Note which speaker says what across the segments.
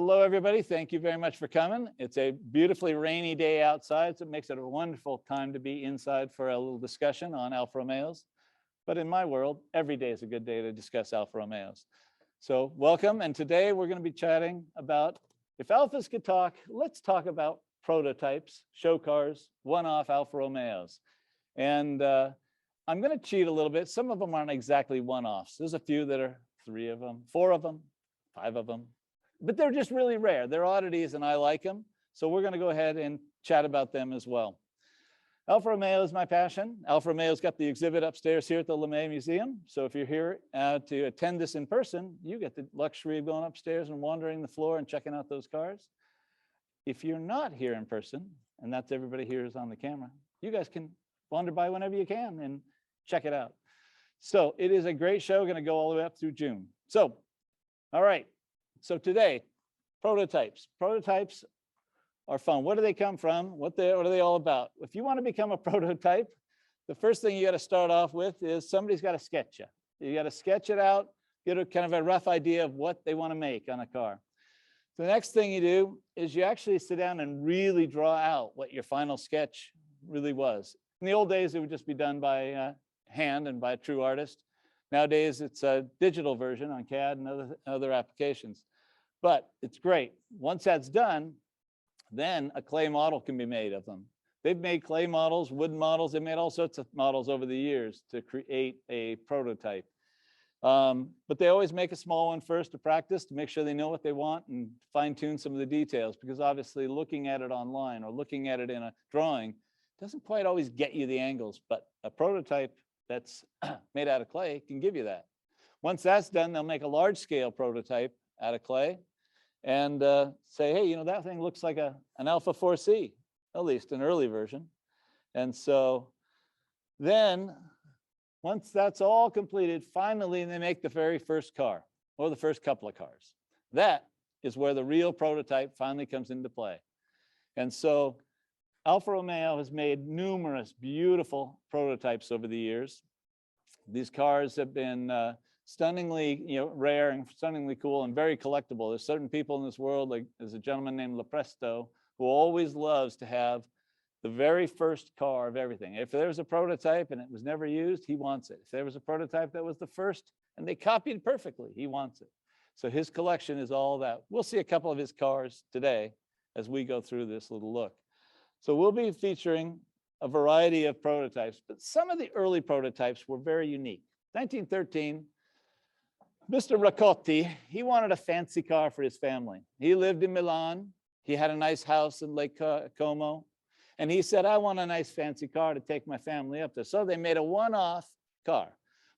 Speaker 1: Hello, everybody. Thank you very much for coming. It's a beautifully rainy day outside, so it makes it a wonderful time to be inside for a little discussion on Alfa Romeos. But in my world, every day is a good day to discuss Alfa Romeos. So welcome, and today we're going to be chatting about, if Alfas could talk, let's talk about prototypes, show cars, one-off Alfa Romeos. And I'm going to cheat a little bit. Some of them aren't exactly one-offs. There's a few that are 3 of them, 4 of them, 5 of them. But they're just really rare. They're oddities and I like them. So we're going to go ahead and chat about them as well. Alfa Romeo is my passion. Alfa Romeo's got the exhibit upstairs here at the LeMay Museum. So if you're here to attend this in person, you get the luxury of going upstairs and wandering the floor and checking out those cars. If you're not here in person, and that's everybody here is on the camera, you guys can wander by whenever you can and check it out. So it is a great show, going to go all the way up through June. So, all right. So today, prototypes. Prototypes are fun. Where do they come from? What are they all about? If you want to become a prototype, the first thing you got to start off with is somebody's got to sketch you. You got to sketch it out, get a kind of a rough idea of what they want to make on a car. The next thing you do is you actually sit down and really draw out what your final sketch really was. In the old days, it would just be done by hand and by a true artist. Nowadays, it's a digital version on CAD and other applications. But it's great. Once that's done, then a clay model can be made of them. They've made clay models, wooden models. They've made all sorts of models over the years to create a prototype. But they always make a small one first to practice, to make sure they know what they want and fine tune some of the details, because obviously looking at it online or looking at it in a drawing doesn't quite always get you the angles, but a prototype that's made out of clay can give you that. Once that's done, they'll make a large scale prototype out of clay and say, hey, you know, that thing looks like an Alfa 4C, at least an early version. And so then once that's all completed, finally they make the very first car or the first couple of cars. That is where the real prototype finally comes into play. And so Alfa Romeo has made numerous beautiful prototypes over the years. These cars have been stunningly, rare and stunningly cool and very collectible. There's certain people in this world, like there's a gentleman named Lepresto, who always loves to have the very first car of everything. If there's a prototype and it was never used, he wants it. If there was a prototype that was the first and they copied perfectly, he wants it. So his collection is all that. We'll see a couple of his cars today as we go through this little look. So we'll be featuring a variety of prototypes, but some of the early prototypes were very unique. 1913, Mr. Ricotti, he wanted a fancy car for his family. He lived in Milan. He had a nice house in Lake Como. And he said, I want a nice fancy car to take my family up there. So they made a one-off car.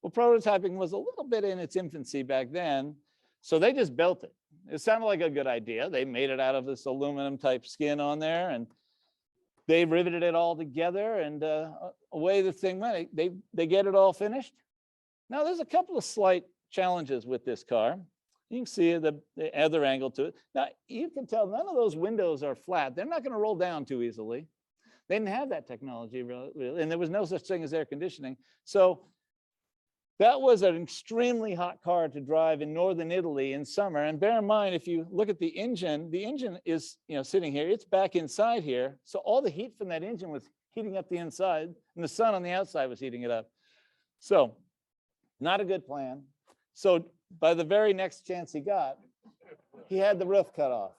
Speaker 1: Well, prototyping was a little bit in its infancy back then. So they just built it. It sounded like a good idea. They made it out of this aluminum type skin on there, and they riveted it all together, and away the thing went. They get it all finished. Now there's a couple of slight challenges with this car. You can see the other angle to it. Now you can tell none of those windows are flat. They're not going to roll down too easily. They didn't have that technology really, and there was no such thing as air conditioning. So that was an extremely hot car to drive in northern Italy in summer. And bear in mind, if you look at the engine is sitting here. It's back inside here. So all the heat from that engine was heating up the inside, and the sun on the outside was heating it up. So not a good plan. So by the very next chance he got, he had the roof cut off.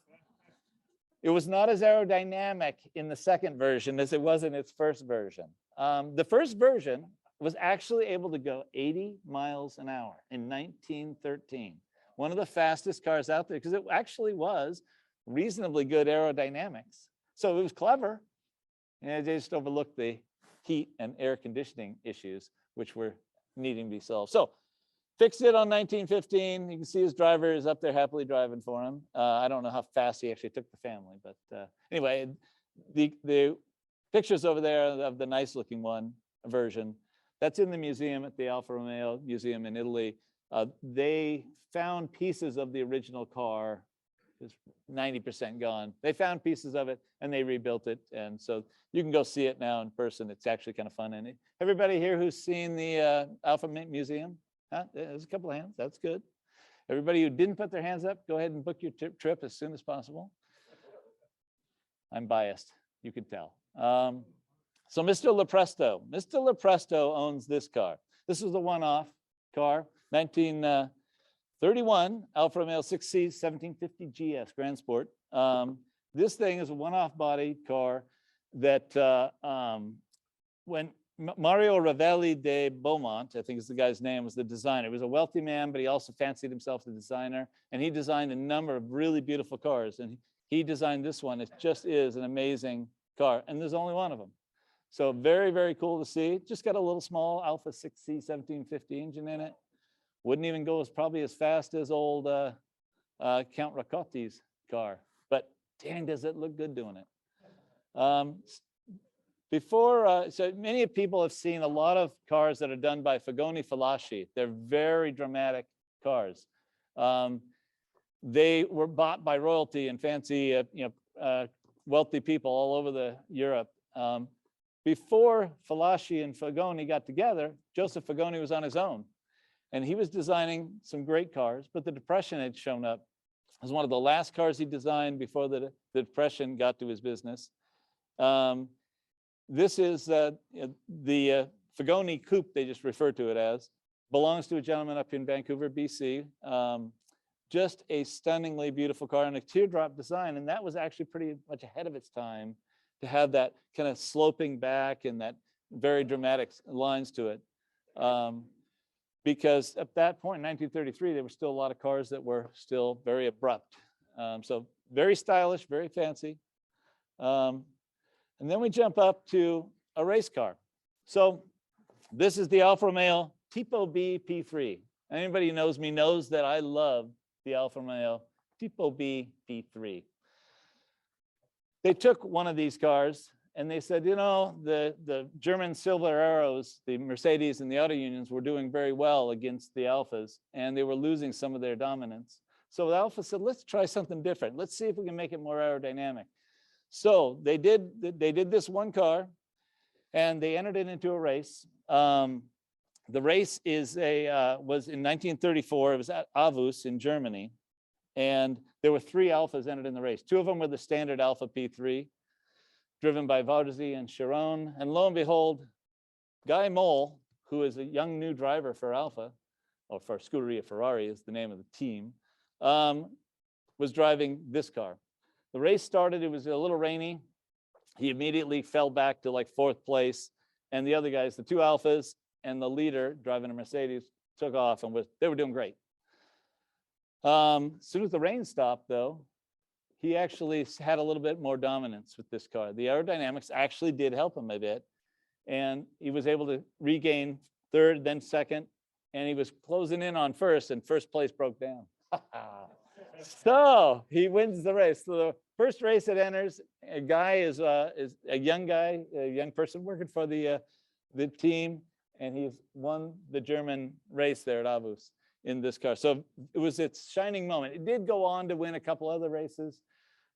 Speaker 1: It was not as aerodynamic in the second version as it was in its first version. The first version was actually able to go 80 miles an hour in 1913. One of the fastest cars out there, because it actually was reasonably good aerodynamics. So it was clever. And they just overlooked the heat and air conditioning issues, which were needing to be solved. So fixed it on 1915. You can see his driver is up there happily driving for him. I don't know how fast he actually took the family, but anyway, the pictures over there of the nice looking version, that's in the museum at the Alfa Romeo Museum in Italy. They found pieces of the original car. It's 90% gone. They found pieces of it and they rebuilt it. And so you can go see it now in person. It's actually kind of fun. And everybody here who's seen the Alfa Museum? Huh? There's a couple of hands. That's good. Everybody who didn't put their hands up, go ahead and book your trip as soon as possible. I'm biased, you can tell. So Mr. Lepresto. Mr. Lepresto owns this car. This is the one-off car, 1931 Alfa Romeo 6C 1750 GS Grand Sport. This thing is a one-off body car that when Mario Ravelli de Beaumont, I think is the guy's name, was the designer. He was a wealthy man, but he also fancied himself the designer. And he designed a number of really beautiful cars. And he designed this one. It just is an amazing car. And there's only one of them. So very, very cool to see. Just got a little small Alfa 6C 1750 engine in it. Wouldn't even go probably as fast as old Count Ricotti's car. But dang, does it look good doing it. So many people have seen a lot of cars that are done by Fagoni Coupe. They're very dramatic cars. They were bought by royalty and fancy, wealthy people all over Europe. Before Falaschi and Fagoni got together, Joseph Fagoni was on his own, and he was designing some great cars. But the Depression had shown up. It was one of the last cars he designed before the Depression got to his business. This is the Fagoni Coupe, they just refer to it as, belongs to a gentleman up in Vancouver, BC. Just a stunningly beautiful car and a teardrop design. And that was actually pretty much ahead of its time to have that kind of sloping back and that very dramatic lines to it. Because at that point in 1933, there were still a lot of cars that were still very abrupt. So very stylish, very fancy. And then we jump up to a race car. So this is the Alfa Romeo Tipo B P3. Anybody who knows me knows that I love the Alfa Romeo Tipo B P3. They took one of these cars and they said, the German Silver Arrows, the Mercedes and the auto unions were doing very well against the Alfas, and they were losing some of their dominance. So the Alfa said, let's try something different. Let's see if we can make it more aerodynamic. So they did this one car, and they entered it into a race. The race was in 1934. It was at Avus in Germany, and there were 3 Alfas entered in the race. 2 of them were the standard Alfa P3, driven by Varzi and Chiron. And lo and behold, Guy Moll, who is a young new driver for Alfa, or for Scuderia Ferrari is the name of the team, was driving this car. The race started, it was a little rainy. He immediately fell back to like 4th place. And the other guys, the 2 Alfas and the leader driving a Mercedes, took off and they were doing great. As soon as the rain stopped though, he actually had a little bit more dominance with this car. The aerodynamics actually did help him a bit. And he was able to regain 3rd, then 2nd. And he was closing in on 1st, and 1st place broke down. So he wins the race. So the first race it enters, a guy is a young guy, a young person working for the team, and he's won the German race there at Avus in this car. So it was its shining moment. It did go on to win a couple other races,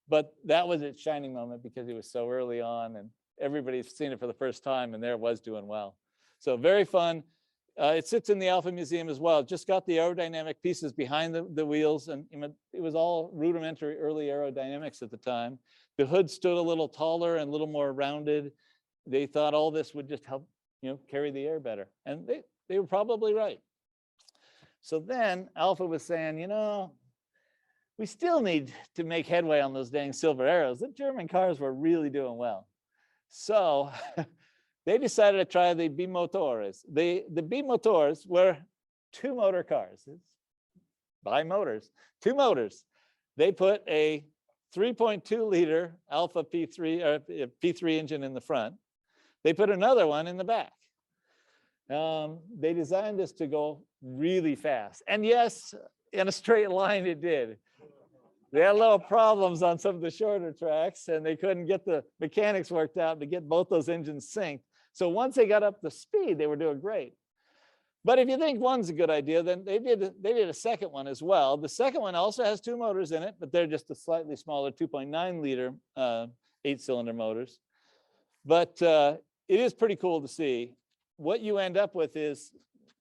Speaker 1: but that was its shining moment because he was so early on, and everybody's seen it for the first time, and there it was doing well. So very fun. It sits in the Alfa Museum as well. Just got the aerodynamic pieces behind the wheels, and it was all rudimentary early aerodynamics at the time. The hood stood a little taller and a little more rounded. They thought all this would just help, carry the air better, and they were probably right. So then Alfa was saying, we still need to make headway on those dang Silver Arrows. The German cars were really doing well, so. They decided to try the Bimotores. The Bimotores were 2-motor cars, bi-motors, 2 motors. They put a 3.2 liter Alfa P3 or P3 engine in the front. They put another one in the back. They designed this to go really fast. And yes, in a straight line it did. They had little problems on some of the shorter tracks, and they couldn't get the mechanics worked out to get both those engines synced. So once they got up to speed, they were doing great. But if you think one's a good idea, then they did a second one as well. The second one also has 2 motors in it, but they're just a slightly smaller 2.9 liter 8-cylinder motors. But it is pretty cool to see. What you end up with is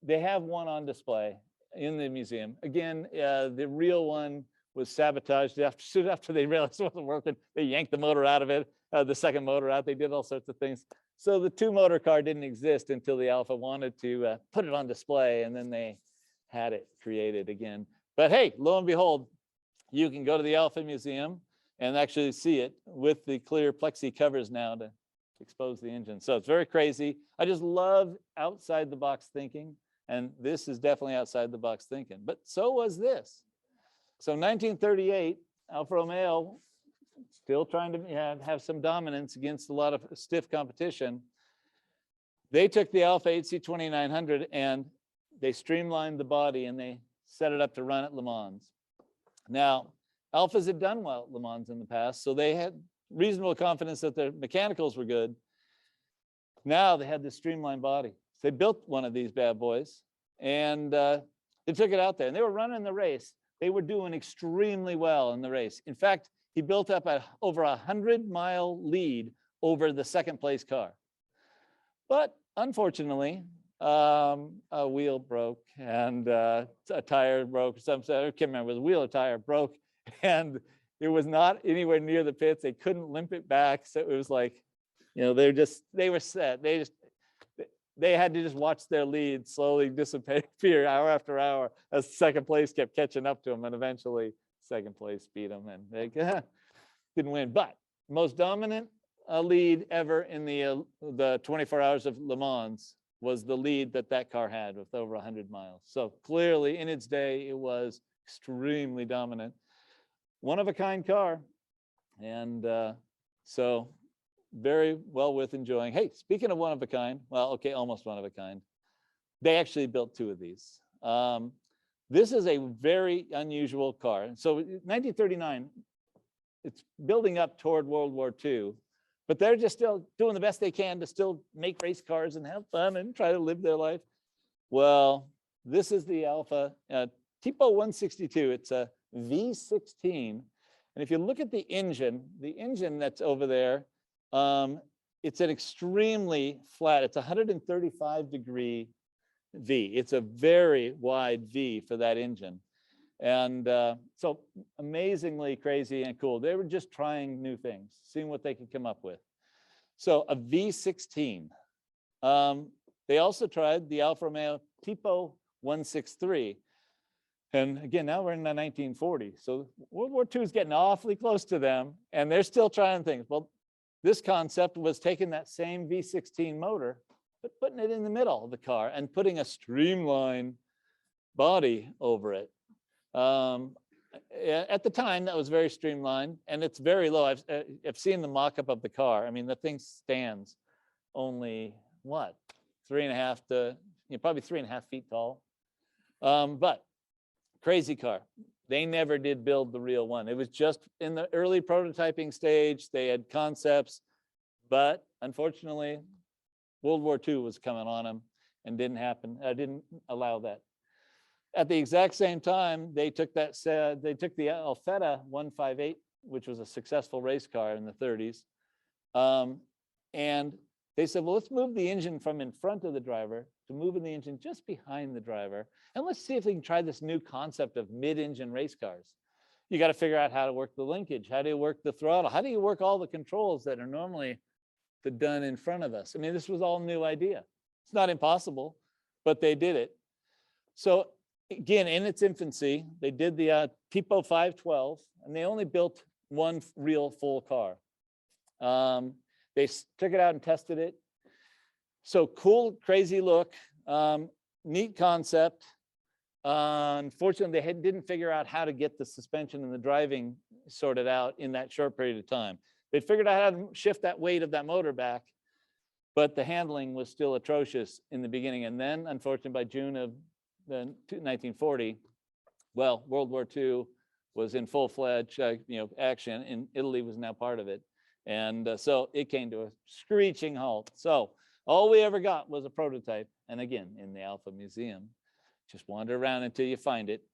Speaker 1: they have one on display, in the museum. Again, the real one was sabotaged soon after they realized it wasn't working. They yanked the motor out of it, the second motor out. They did all sorts of things. So the two motor car didn't exist until the Alfa wanted to put it on display, and then they had it created again. But hey, lo and behold, you can go to the Alfa Museum and actually see it with the clear plexi covers now to expose the engine. So it's very crazy. I just love outside the box thinking, and this is definitely outside the box thinking. But so was this. So 1938, Alfa Romeo, still trying to have some dominance against a lot of stiff competition. They took the Alfa 8C2900 and they streamlined the body and they set it up to run at Le Mans. Now, Alfas had done well at Le Mans in the past, so they had reasonable confidence that their mechanicals were good. Now they had this streamlined body. So they built one of these bad boys and they took it out there and they were running the race. They were doing extremely well in the race. In fact, he built up over 100-mile lead over the second place car. But unfortunately, a wheel broke and a tire broke. I can't remember, the wheel or tire broke, and it was not anywhere near the pits. They couldn't limp it back. So it was like, you know, they were set. They had to just watch their lead slowly disappear hour after hour as second place kept catching up to them, and eventually second place beat them, and they didn't win. But most dominant lead ever in the 24 hours of Le Mans was the lead that car had with over 100 miles. So clearly in its day, it was extremely dominant. One of a kind car. And so very well worth enjoying. Hey, speaking of one of a kind, well, okay, almost one of a kind. They actually built two of these. This is a very unusual car. So 1939, it's building up toward World War II, but they're just still doing the best they can to still make race cars and have fun and try to live their life. Well, this is the Alfa Tipo 162. It's a V16. And if you look at the engine that's over there, it's an extremely flat, it's 135-degree V. It's a very wide V for that engine. And so amazingly crazy and cool. They were just trying new things, seeing what they could come up with. So a V16. They also tried the Alfa Romeo Tipo 163. And again, now we're in the 1940s. So World War II is getting awfully close to them, and they're still trying things. Well, this concept was taking that same V16 motor, but putting it in the middle of the car and putting a streamlined body over it. At the time, that was very streamlined, and it's very low. I've seen the mock-up of the car. I mean, the thing stands only, what, 3.5 to, probably 3.5 feet tall. But crazy car. They never did build the real one. It was just in the early prototyping stage. They had concepts, but unfortunately, World War II was coming on them and didn't happen. Didn't allow that. At the exact same time, they took the Alfetta 158, which was a successful race car in the 30s, and they said, well, let's move the engine from in front of the driver to moving the engine just behind the driver. And let's see if we can try this new concept of mid-engine race cars. You got to figure out how to work the linkage. How do you work the throttle? How do you work all the controls that are normally done in front of us? I mean, this was all new idea. It's not impossible, but they did it. So again, in its infancy, they did the Tipo 512, and they only built one real full car. They took it out and tested it. So cool, crazy look, neat concept. Unfortunately, they didn't figure out how to get the suspension and the driving sorted out in that short period of time. They figured out how to shift that weight of that motor back, but the handling was still atrocious in the beginning. And then, unfortunately, by June of 1940, well, World War II was in full-fledged action, and Italy was now part of it. And so it came to a screeching halt. So all we ever got was a prototype. And again, in the Alfa Museum, just wander around until you find it.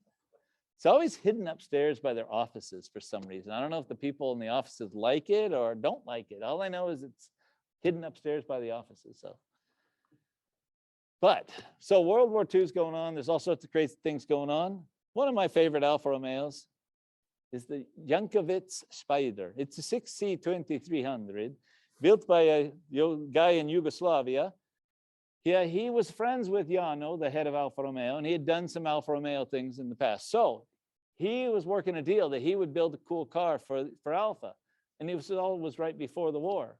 Speaker 1: It's always hidden upstairs by their offices for some reason. I don't know if the people in the offices like it or don't like it. All I know is it's hidden upstairs by the offices. So But so World War II is going on. There's all sorts of crazy things going on. One of my favorite Alfa Romeos is the Yankovitz Spider. It's a 6C 2300 built by a guy in Yugoslavia. Yeah, he was friends with Jano, the head of Alfa Romeo, and he had done some Alfa Romeo things in the past. So he was working a deal that he would build a cool car for Alfa. And it was all was right before the war.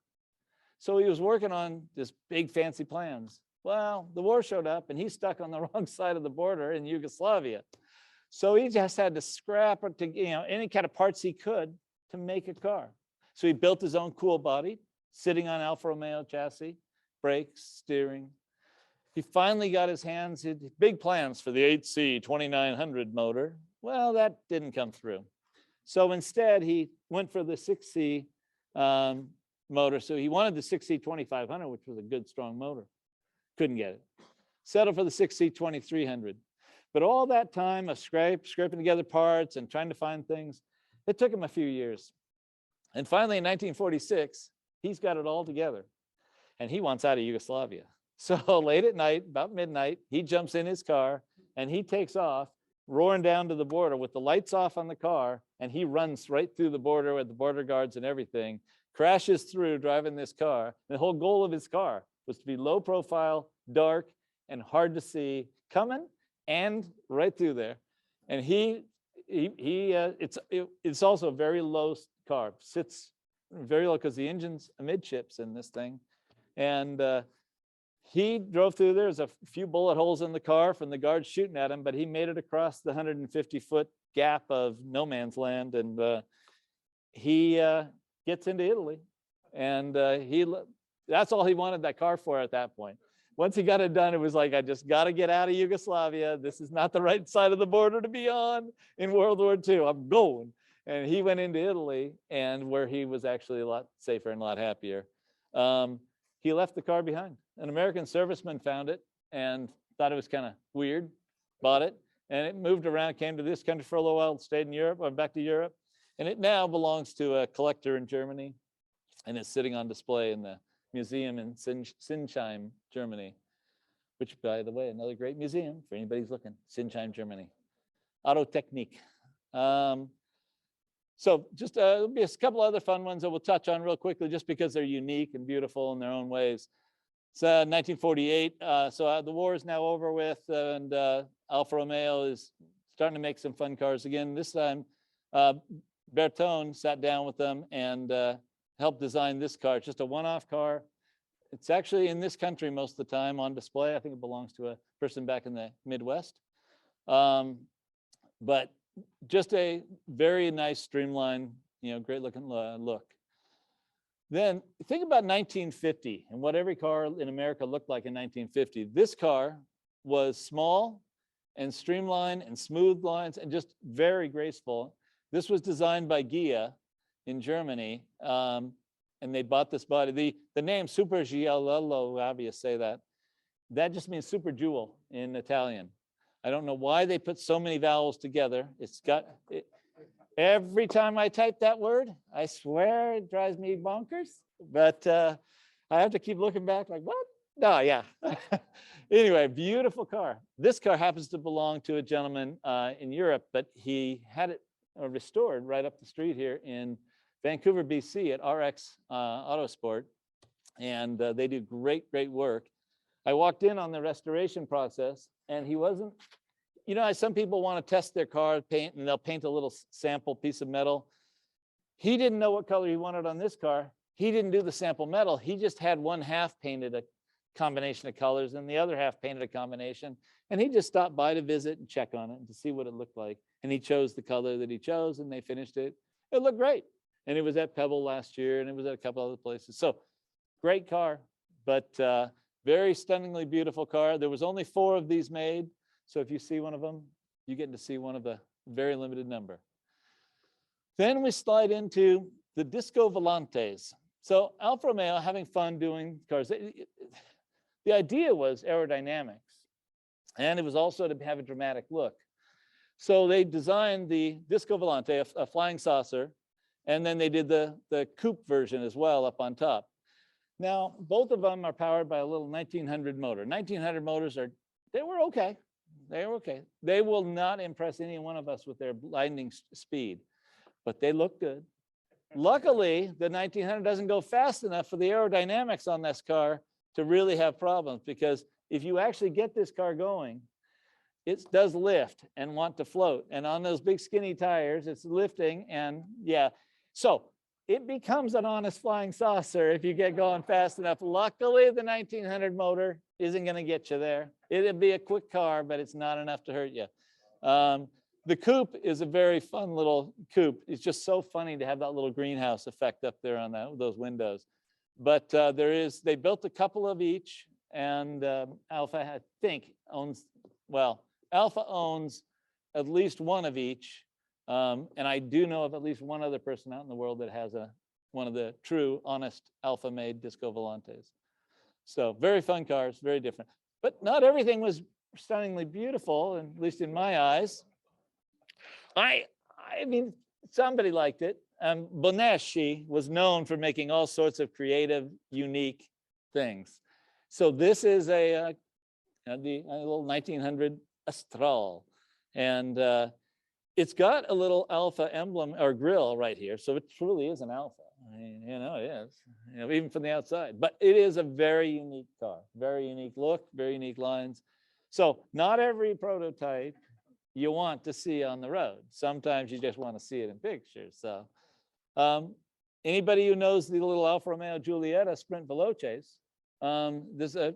Speaker 1: So he was working on this big fancy plans. Well, the war showed up and he's stuck on the wrong side of the border in Yugoslavia. So he just had to scrap it to, any kind of parts he could to make a car. So he built his own cool body, sitting on Alfa Romeo chassis, brakes, steering. He finally got his hands, he had big plans for the 8C 2900 motor. Well, that didn't come through. So instead, he went for the 6C motor. So he wanted the 6C 2500, which was a good, strong motor. Couldn't get it. Settled for the 6C 2300. But all that time of scraping together parts and trying to find things, it took him a few years. And finally, in 1946, he's got it all together. And he wants out of Yugoslavia. So late at night, about midnight, he jumps in his car and he takes off, roaring down to the border with the lights off on the car. And he runs right through the border with the border guards and everything, crashes through driving this car. The whole goal of his car was to be low profile, dark, and hard to see, coming and right through there. And it's also a very low car, sits very low because the engine's amidships in this thing. And he drove through. There's a few bullet holes in the car from the guards shooting at him, but he made it across the 150-foot gap of no man's land. And he gets into Italy. And that's all he wanted that car for at that point. Once he got it done, it was like, I just got to get out of Yugoslavia. This is not the right side of the border to be on in World War II. I'm going. And he went into Italy, and where he was actually a lot safer and a lot happier. He left the car behind. An American serviceman found it and thought it was kind of weird, bought it, and it moved around, came to this country for a little while, stayed in Europe, went back to Europe. And it now belongs to a collector in Germany, and it's sitting on display in the museum in Sinsheim, Germany, which, by the way, another great museum for anybody who's looking, Sinsheim, Germany. Autotechnik. So just there'll be a couple other fun ones that we'll touch on real quickly, just because they're unique and beautiful in their own ways. It's 1948, so the war is now over with, and Alfa Romeo is starting to make some fun cars again. This time, Bertone sat down with them and helped design this car. It's just a one-off car. It's actually in this country most of the time on display. I think it belongs to a person back in the Midwest. But just a very nice, streamlined, great looking look. Then think about 1950 and what every car in America looked like in 1950. This car was small and streamlined and smooth lines and just very graceful. This was designed by Ghia in Germany, and they bought this body. The name Super Giallo, obvious say that. That just means super jewel in Italian. I don't know why they put so many vowels together. Every time I type that word, I swear it drives me bonkers. But I have to keep looking back like, what? No, yeah. Anyway, beautiful car. This car happens to belong to a gentleman in Europe, but he had it restored right up the street here in Vancouver, BC at RX Autosport. And they do great, great work. I walked in on the restoration process, and he wasn't, some people want to test their car paint, and they'll paint a little sample piece of metal. He didn't know what color he wanted on this car. He didn't do the sample metal. He just had one half painted a combination of colors and the other half painted a combination. And he just stopped by to visit and check on it and to see what it looked like. And he chose the color that he chose, and they finished it. It looked great. And it was at Pebble last year, and it was at a couple other places. So great car, but very stunningly beautiful car. There was only 4 of these made. So if you see one of them, you get to see one of a very limited number. Then we slide into the Disco Volantes. So Alfa Romeo having fun doing cars. The idea was aerodynamics, and it was also to have a dramatic look. So they designed the Disco Volante, a flying saucer, and then they did the coupe version as well up on top. Now, both of them are powered by a little 1900 motor. 1900 motors they were okay. They were okay. They will not impress any one of us with their lightning speed, but they look good. Luckily, the 1900 doesn't go fast enough for the aerodynamics on this car to really have problems, because if you actually get this car going, it does lift and want to float. And on those big skinny tires, it's lifting, and yeah. So it becomes an honest flying saucer if you get going fast enough. Luckily, the 1900 motor isn't going to get you there. It'll be a quick car, but it's not enough to hurt you. The coupe is a very fun little coupe. It's just so funny to have that little greenhouse effect up there on those windows. But they built a couple of each, and Alfa, I think, owns, well, Alfa owns at least one of each. And I do know of at least one other person out in the world that has one of the true, honest Alfa-made Disco Volantes. So very fun cars, very different. But not everything was stunningly beautiful, at least in my eyes. I mean, somebody liked it. Bonacci was known for making all sorts of creative, unique things. So this is a little 1900 Astral, and it's got a little Alfa emblem or grill right here, so it truly is an Alfa. I mean, it is, even from the outside. But it is a very unique car, very unique look, very unique lines. So not every prototype you want to see on the road. Sometimes you just want to see it in pictures. So anybody who knows the little Alfa Romeo Julietta Sprint Veloces, this is a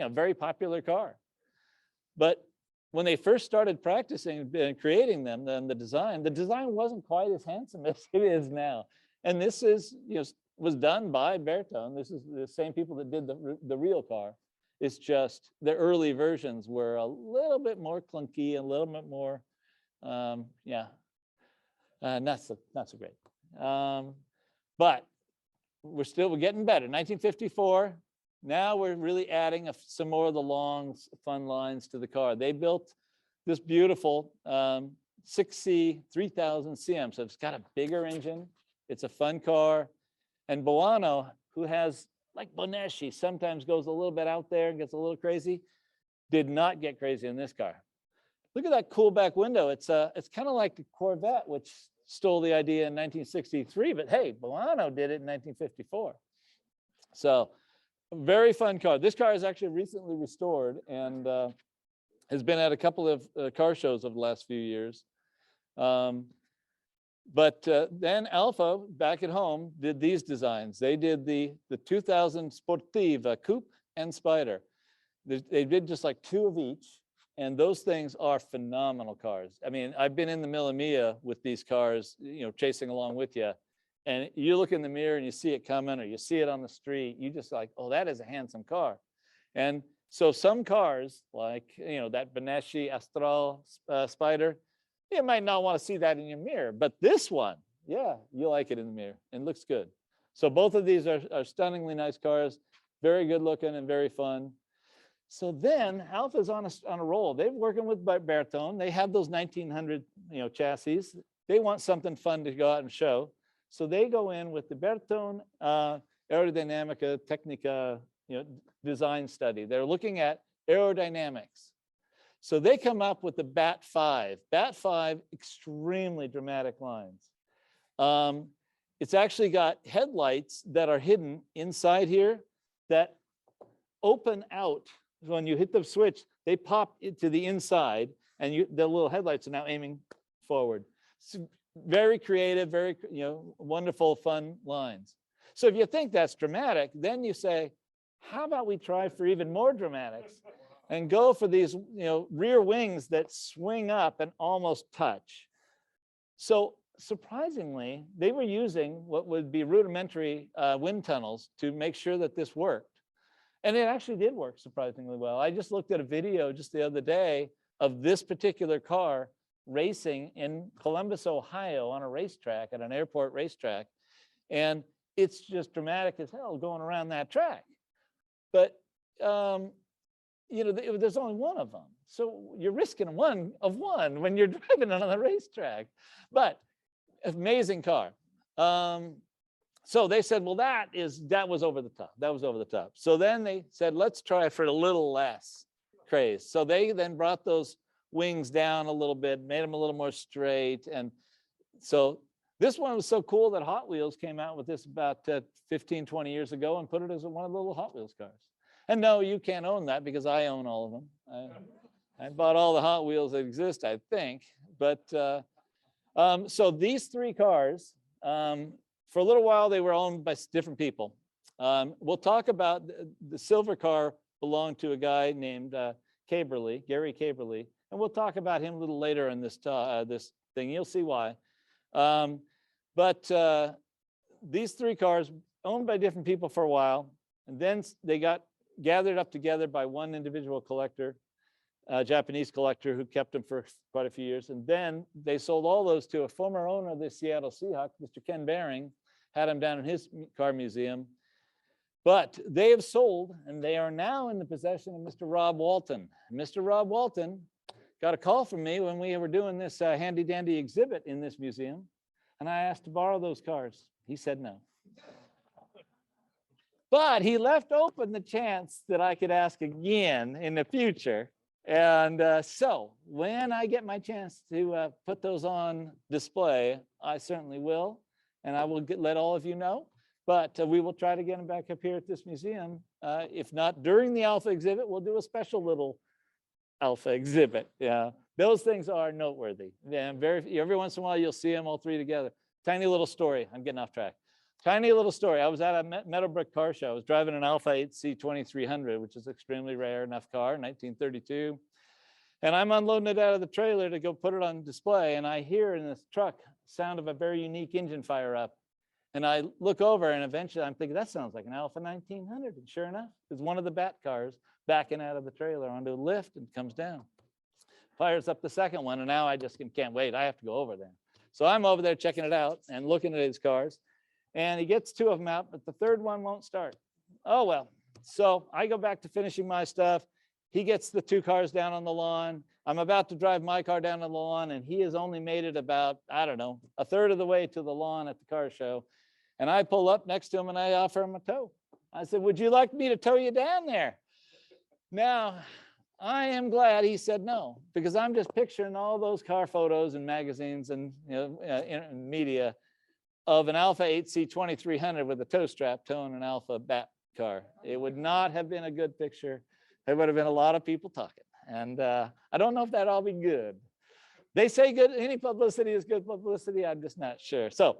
Speaker 1: very popular car. But when they first started practicing and creating them, then the design wasn't quite as handsome as it is now. And this is, was done by Bertone. This is the same people that did the real car. It's just the early versions were a little bit more clunky, a little bit more, not so great. But we're getting better. 1954. Now we're really adding some more of the long, fun lines to the car. They built this beautiful 6C 3000 CM. So it's got a bigger engine. It's a fun car. And Boano, who has, like Bonacci, sometimes goes a little bit out there and gets a little crazy, did not get crazy in this car. Look at that cool back window. It's kind of like the Corvette, which stole the idea in 1963. But hey, Boano did it in 1954. So very fun car. This car is actually recently restored and has been at a couple of car shows over the last few years. But then Alfa, back at home, did these designs. They did the 2000 Sportiva Coupe and Spider. They did just like two of each, and those things are phenomenal cars. I mean, I've been in the Mille Miglia with these cars, chasing along with you. And you look in the mirror and you see it coming, or you see it on the street, you just like, oh, that is a handsome car. And so some cars, like, that Bonacci Astral Spider, you might not want to see that in your mirror, but this one, yeah, you like it in the mirror and it looks good. So both of these are stunningly nice cars, very good looking and very fun. So then Alfa's on a roll. They're working with Bertone. They have those 1900, chassis. They want something fun to go out and show. So they go in with the Bertone Aerodynamica Technica design study. They're looking at aerodynamics. So they come up with the BAT5. BAT5, extremely dramatic lines. It's actually got headlights that are hidden inside here that open out. When you hit the switch, they pop to the inside, and the little headlights are now aiming forward. So very creative, very wonderful, fun lines. So if you think that's dramatic, then you say, how about we try for even more dramatics and go for these rear wings that swing up and almost touch. So surprisingly, they were using what would be rudimentary wind tunnels to make sure that this worked. And it actually did work surprisingly well. I just looked at a video just the other day of this particular car racing in Columbus, Ohio on a racetrack, at an airport racetrack. And it's just dramatic as hell going around that track. But, there's only one of them. So you're risking one of one when you're driving it on the racetrack. But amazing car. So they said, well, that was over the top. That was over the top. So then they said, let's try for a little less craze. So they then brought those wings down a little bit, made them a little more straight. And so this one was so cool that Hot Wheels came out with this about 15, 20 years ago and put it as one of the little Hot Wheels cars. And no, you can't own that because I own all of them. I bought all the Hot Wheels that exist, I think. But so these three cars, for a little while, they were owned by different people. We'll talk about the silver car belonged to a guy named Caberly, Gary Caberly, and we'll talk about him a little later in this this thing. You'll see why. But these three cars owned by different people for a while, and then they got gathered up together by one individual collector, a Japanese collector who kept them for quite a few years. And then they sold all those to a former owner of the Seattle Seahawks, Mr. Ken Behring, had them down in his car museum. But they have sold, and they are now in the possession of Mr. Rob Walton. Mr. Rob Walton got a call from me when we were doing this handy dandy exhibit in this museum, and I asked to borrow those cars. He said no. But he left open the chance that I could ask again in the future. And so when I get my chance to put those on display, I certainly will. And I will let all of you know. But we will try to get them back up here at this museum. If not during the Alpha exhibit, we'll do a special little Alpha exhibit. Yeah, those things are noteworthy. Yeah, every once in a while, you'll see them all three together. Tiny little story. I'm getting off track. Tiny little story. I was at a Meadowbrook car show. I was driving an Alfa 8C 2300, which is an extremely rare enough car, 1932. And I'm unloading it out of the trailer to go put it on display. And I hear in this truck sound of a very unique engine fire up. And I look over, and eventually I'm thinking, that sounds like an Alfa 1900. And sure enough, it's one of the Bat cars backing out of the trailer onto a lift and comes down. Fires up the second one, and now I just can't wait. I have to go over there. So I'm over there checking it out and looking at his cars. And he gets two of them out, but the third one won't start. Oh, well. So I go back to finishing my stuff. He gets the two cars down on the lawn. I'm about to drive my car down on the lawn, and he has only made it about, I don't know, a third of the way to the lawn at the car show. And I pull up next to him and I offer him a tow. I said, would you like me to tow you down there? Now, I am glad he said no, because I'm just picturing all those car photos and magazines and media of an Alfa 8C 2300 with a tow strap towing an Alfa Bat car. It would not have been a good picture. There would have been a lot of people talking. And I don't know if that'd all be good. They say good, any publicity is good publicity. I'm just not sure. So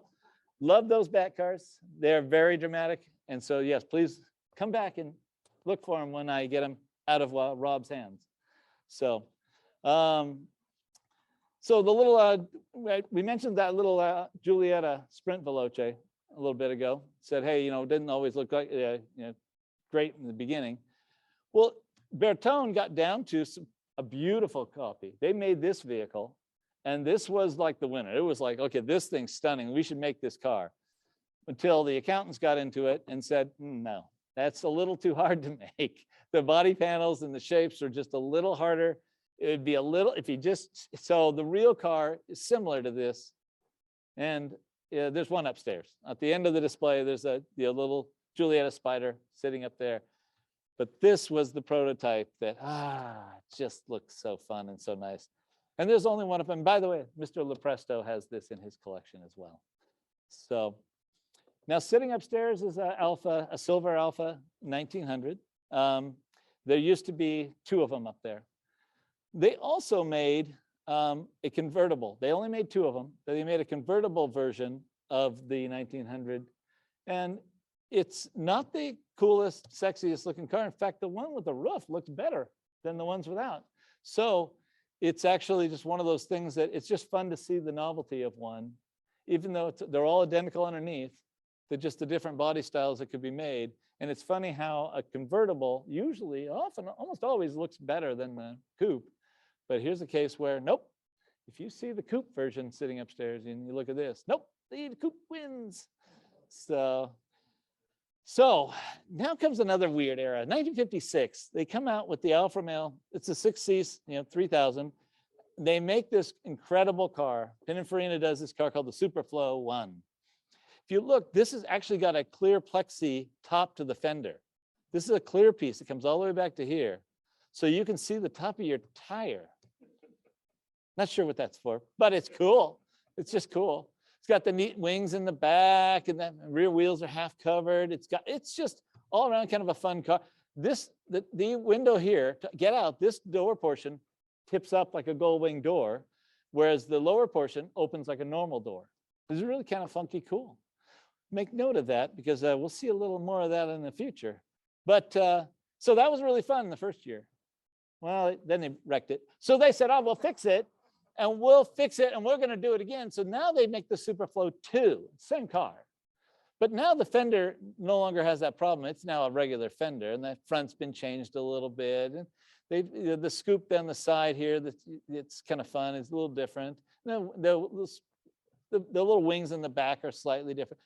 Speaker 1: love those Bat cars. They're very dramatic. And so, yes, please come back and look for them when I get them out of Rob's hands. So, so the little, we mentioned that little Julietta Sprint Veloce a little bit ago. Said, hey, it didn't always look like great in the beginning. Well, Bertone got down to a beautiful copy. They made this vehicle, and this was like the winner. It was like, okay, this thing's stunning. We should make this car. Until the accountants got into it and said, no, that's a little too hard to make. The body panels and the shapes are just a little harder. It would be a little, if you just, so the real car is similar to this. And there's one upstairs. At the end of the display, there's the little Julietta Spider sitting up there. But this was the prototype that, just looks so fun and so nice. And there's only one of them. By the way, Mr. Lepresto has this in his collection as well. So now sitting upstairs is a silver Alfa 1900. There used to be two of them up there. They also made a convertible. They only made two of them, but they made a convertible version of the 1900. And it's not the coolest, sexiest looking car. In fact, the one with the roof looks better than the ones without. So it's actually just one of those things that it's just fun to see the novelty of one, even though they're all identical underneath. They're just the different body styles that could be made. And it's funny how a convertible usually, often, almost always looks better than the coupe. But here's a case where, nope, if you see the coupe version sitting upstairs and you look at this, nope, the coupe wins. So now comes another weird era. 1956, they come out with the Alfa Romeo. It's a 6C, 3000. They make this incredible car. Pininfarina does this car called the Superflow 1. If you look, this has actually got a clear plexi top to the fender. This is a clear piece that comes all the way back to here. So you can see the top of your tire. Not sure what that's for, but it's cool. It's just cool. It's got the neat wings in the back, and the rear wheels are half covered. It's just all around kind of a fun car. The window here, to get out, this door portion tips up like a gold wing door, whereas the lower portion opens like a normal door. This is really kind of funky cool. Make note of that, because we'll see a little more of that in the future. But so that was really fun the first year. Well, then they wrecked it. So they said, oh, we'll fix it, and we'll fix it, and we're going to do it again. So now they make the Superflow 2, same car. But now the fender no longer has that problem. It's now a regular fender, and the front's been changed a little bit. And the scoop down the side here, it's kind of fun. It's a little different. The little wings in the back are slightly different,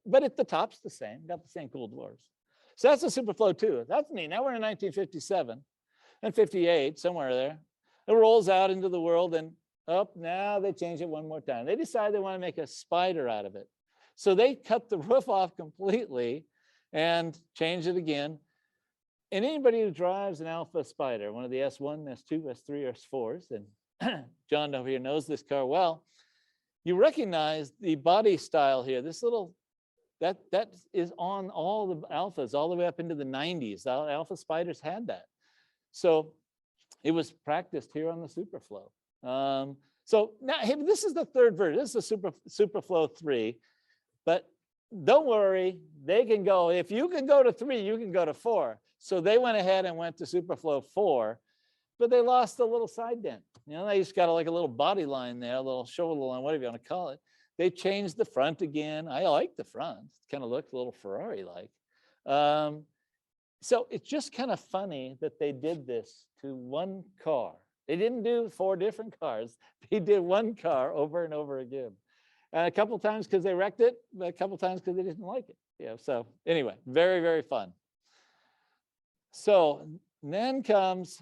Speaker 1: but the top's the same. Got the same cool doors. So that's the Superflow 2. That's neat. Now we're in 1957 and 58, somewhere there. It rolls out into the world, and now they change it one more time. They decide they want to make a Spider out of it. So they cut the roof off completely and change it again. And anybody who drives an Alfa Spider, one of the S1, S2, S3, or S4s, and John over here knows this car well, you recognize the body style here. This little, that is on all the Alfas all the way up into the 90s. The Alfa Spiders had that. So it was practiced here on the Superflow. So now this is the third version. This is the Superflow 3. But don't worry, they can go, if you can go to 3, you can go to 4. So they went ahead and went to Superflow 4, but they lost a little side dent. They just got like a little body line there, a little shoulder line, whatever you want to call it. They changed the front again. I like the front. It kind of looked a little Ferrari-like. So it's just kind of funny that they did this to one car. They didn't do 4 different cars. They did one car over and over again. A couple times because they wrecked it, but a couple times because they didn't like it. So anyway, very, very fun. So then comes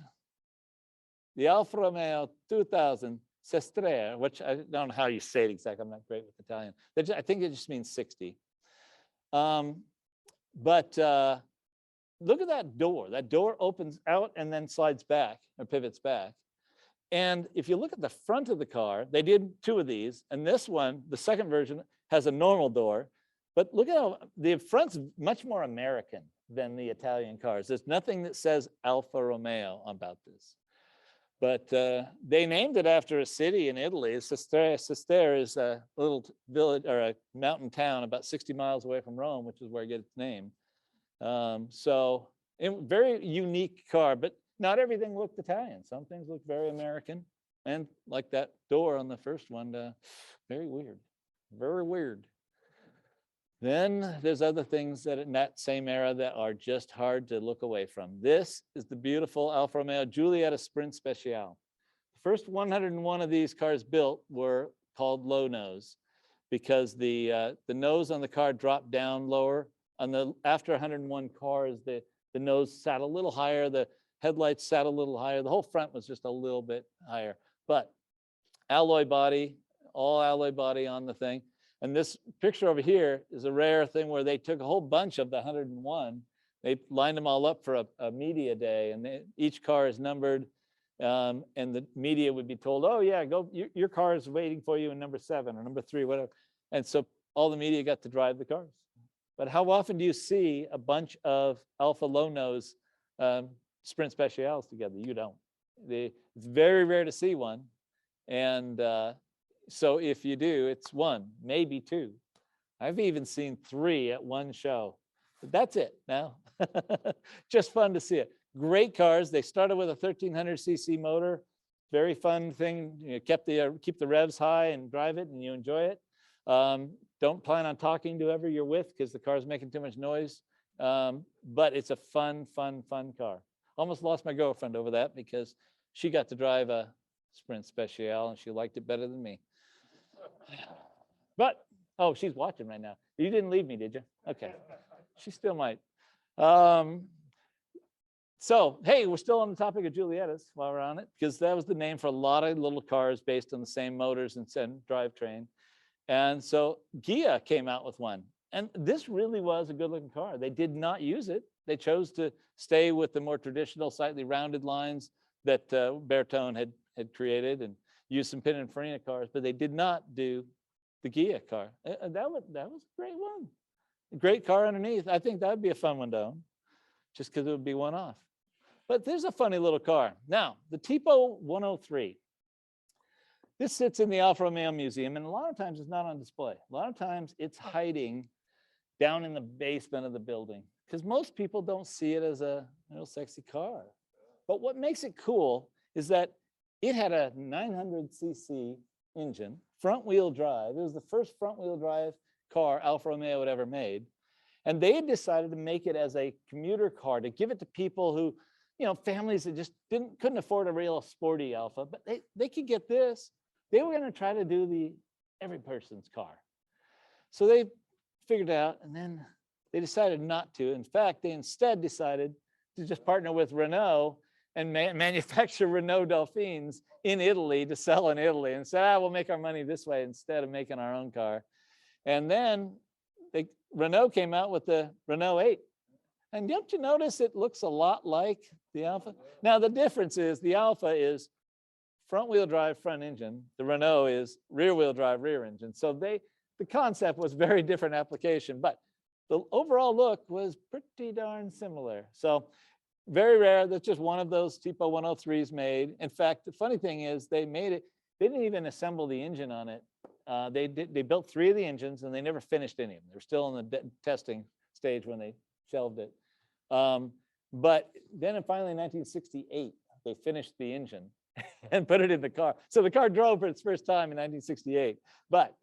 Speaker 1: the Alfa Romeo 2000 Cestre, which I don't know how you say it exactly. I'm not great with Italian. I think it just means 60. But look at that door. That door opens out and then slides back or pivots back. And if you look at the front of the car, they did 2 of these. And this one, the second version, has a normal door. But look at how the front's much more American than the Italian cars. There's nothing that says Alfa Romeo about this. But they named it after a city in Italy. Cestre is a little village or a mountain town about 60 miles away from Rome, which is where it gets its name. So very unique car, but not everything looked Italian. Some things look very American. And like that door on the first one, very weird, very weird. Then there's other things that in that same era that are just hard to look away from. This is the beautiful Alfa Romeo Julietta Sprint Speciale. The first 101 of these cars built were called low nose because the nose on the car dropped down lower. After 101 cars, the nose sat a little higher, the headlights sat a little higher, the whole front was just a little bit higher. But alloy body, all alloy body on the thing. And this picture over here is a rare thing where they took a whole bunch of the 101. They lined them all up for a media day, and each car is numbered. And the media would be told, oh yeah, go, your car is waiting for you in number 7 or number 3, whatever. And so all the media got to drive the cars. But how often do you see a bunch of Alfa low nose Sprint Speciales together? You don't. It's very rare to see one. And so if you do, it's 1, maybe 2. I've even seen 3 at one show. But that's it now. Just fun to see it. Great cars. They started with a 1300cc motor. Very fun thing. Keep the revs high and drive it, and you enjoy it. Don't plan on talking to whoever you're with because the car's making too much noise. But it's a fun car. Almost lost my girlfriend over that because she got to drive a Sprint Speciale and she liked it better than me. But, oh, she's watching right now. You didn't leave me, did you? Okay. She still might. So, hey, we're still on the topic of Giuliettas while we're on it, because that was the name for a lot of little cars based on the same motors and drivetrain. And so Ghia came out with one. And this really was a good looking car. They did not use it. They chose to stay with the more traditional, slightly rounded lines that Bertone had created and use some Pininfarina cars, but they did not do the Ghia car. That was a great one. A great car underneath. I think that would be a fun one to own, just because it would be one off. But there's a funny little car. Now, the Tipo 103. This sits in the Alfa Romeo Museum, and a lot of times it's not on display. A lot of times it's hiding down in the basement of the building, because most people don't see it as a real sexy car. But what makes it cool is that it had a 900cc engine, front wheel drive. It was the first front wheel drive car Alfa Romeo had ever made. And they had decided to make it as a commuter car, to give it to people who, families that just couldn't afford a real sporty Alfa, but they could get this. They were going to try to do the every person's car. So they figured it out, and then they decided not to. In fact, they instead decided to just partner with Renault and manufacture Renault Dauphines in Italy to sell in Italy, and said, we'll make our money this way instead of making our own car. And then Renault came out with the Renault 8. And don't you notice it looks a lot like the Alfa? Now, the difference is the Alfa is front wheel drive, front engine. The Renault is rear wheel drive, rear engine. So the concept was very different application, but the overall look was pretty darn similar. So very rare. That's just one of those Tipo 103s made. In fact, the funny thing is they made it, they didn't even assemble the engine on it. They built 3 of the engines, and they never finished any of them. They're still in the testing stage when they shelved it. But then finally in 1968, they finished the engine and put it in the car. So the car drove for its first time in 1968. But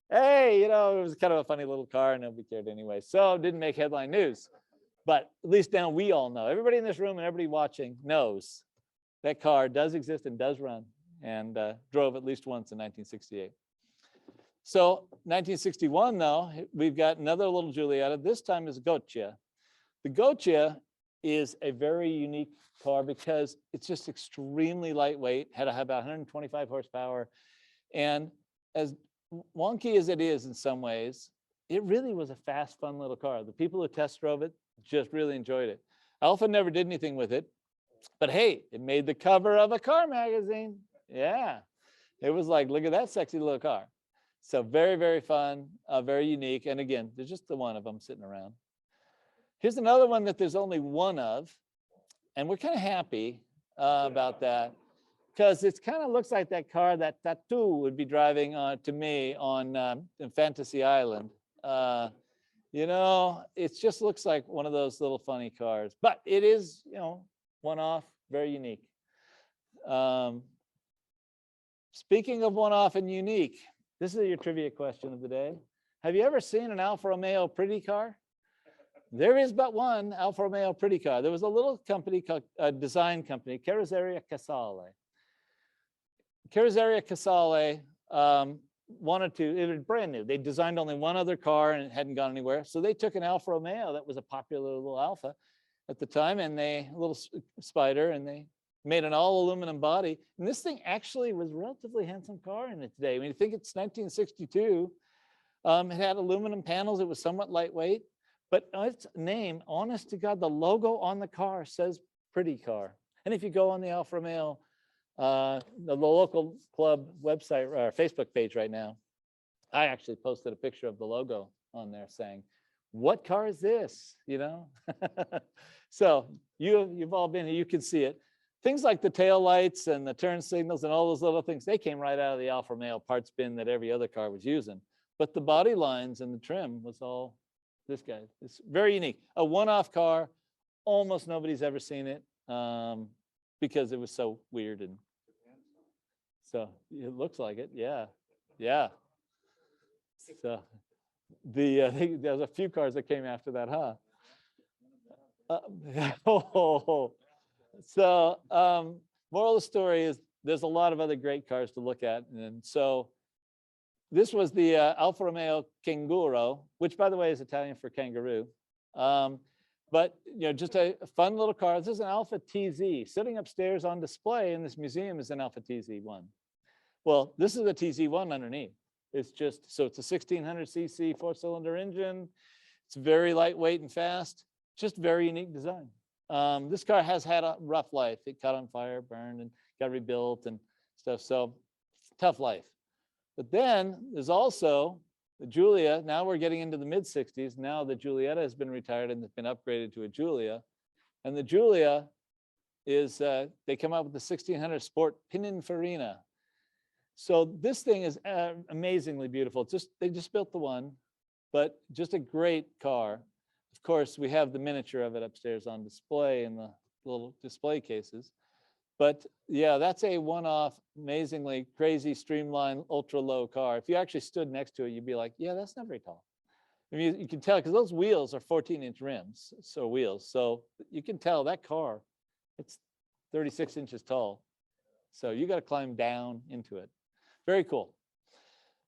Speaker 1: hey, it was kind of a funny little car, and nobody cared anyway. So it didn't make headline news. But at least now we all know. Everybody in this room and everybody watching knows that car does exist and does run, and drove at least once in 1968. So 1961, though, we've got another little Giulietta. This time is Goccia. The Goccia is a very unique car because it's just extremely lightweight, had about 125 horsepower. And as wonky as it is in some ways, it really was a fast, fun little car. The people who test drove it just really enjoyed it. Alfa never did anything with it, but hey, it made the cover of a car magazine. Yeah, it was like, look at that sexy little car. So very, very fun, very unique. And again, there's just the one of them sitting around. Here's another one that there's only one of, and we're kind of happy about that, because it kind of looks like that car that Tattoo would be driving to me on in Fantasy Island. It just looks like one of those little funny cars, but it is, one-off, very unique. Speaking of one-off and unique, this is your trivia question of the day. Have you ever seen an Alfa Romeo pretty car? There is but one Alfa Romeo pretty car. There was a little company called a design company, Carrozzeria Casale. Carrozzeria Casale wanted to, it was brand new. They designed only one other car and it hadn't gone anywhere. So they took an Alfa Romeo that was a popular little Alfa at the time, and a little Spider, and they made an all aluminum body. And this thing actually was a relatively handsome car in its day. I mean, you think it's 1962. It had aluminum panels. It was somewhat lightweight. But its name, honest to God, the logo on the car says pretty car. And if you go on the Alfa Romeo, the local club website or Facebook page right now, I actually posted a picture of the logo on there saying, what car is this? So you've all been here, you can see it. Things like the tail lights and the turn signals and all those little things, they came right out of the Alfa Romeo parts bin that every other car was using. But the body lines and the trim was all this guy. It's very unique. A one-off car. Almost nobody's ever seen it because it was so weird. And so it looks like it. Yeah. Yeah. So there's a few cars that came after that, huh? So moral of the story is there's a lot of other great cars to look at. And so this was the Alfa Romeo Kinguro, which, by the way, is Italian for kangaroo. But just a fun little car. This is an Alfa TZ. Sitting upstairs on display in this museum is an Alfa TZ1. Well, this is a TZ1 underneath. It's just, so it's a 1600cc 4-cylinder engine. It's very lightweight and fast, just very unique design. This car has had a rough life. It caught on fire, burned, and got rebuilt and stuff. So tough life. But then there's also the Giulia. Now we're getting into the mid 60s. Now the Giulietta has been retired and it's been upgraded to a Giulia. And the Giulia is, they come out with the 1600 Sport Pininfarina. So this thing is amazingly beautiful. They just built the one, but just a great car. Of course, we have the miniature of it upstairs on display in the little display cases. But yeah, that's a one-off, amazingly crazy, streamlined, ultra-low car. If you actually stood next to it, you'd be like, yeah, that's not very tall. I mean, you can tell because those wheels are 14-inch rims, so wheels. So you can tell that car, it's 36 inches tall. So you got to climb down into it. Very cool.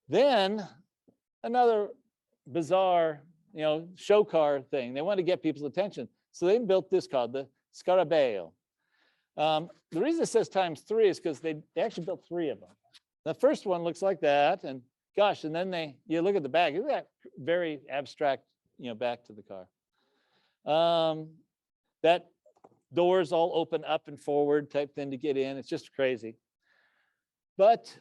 Speaker 1: Then another bizarre, show car thing. They want to get people's attention. So they built this car, the Scarabeo. The reason it says ×3 is because they actually built 3 of them. The first one looks like that, and gosh, and then you look at the back. Look at that very abstract, back to the car. That doors all open up and forward type thing to get in. It's just crazy. But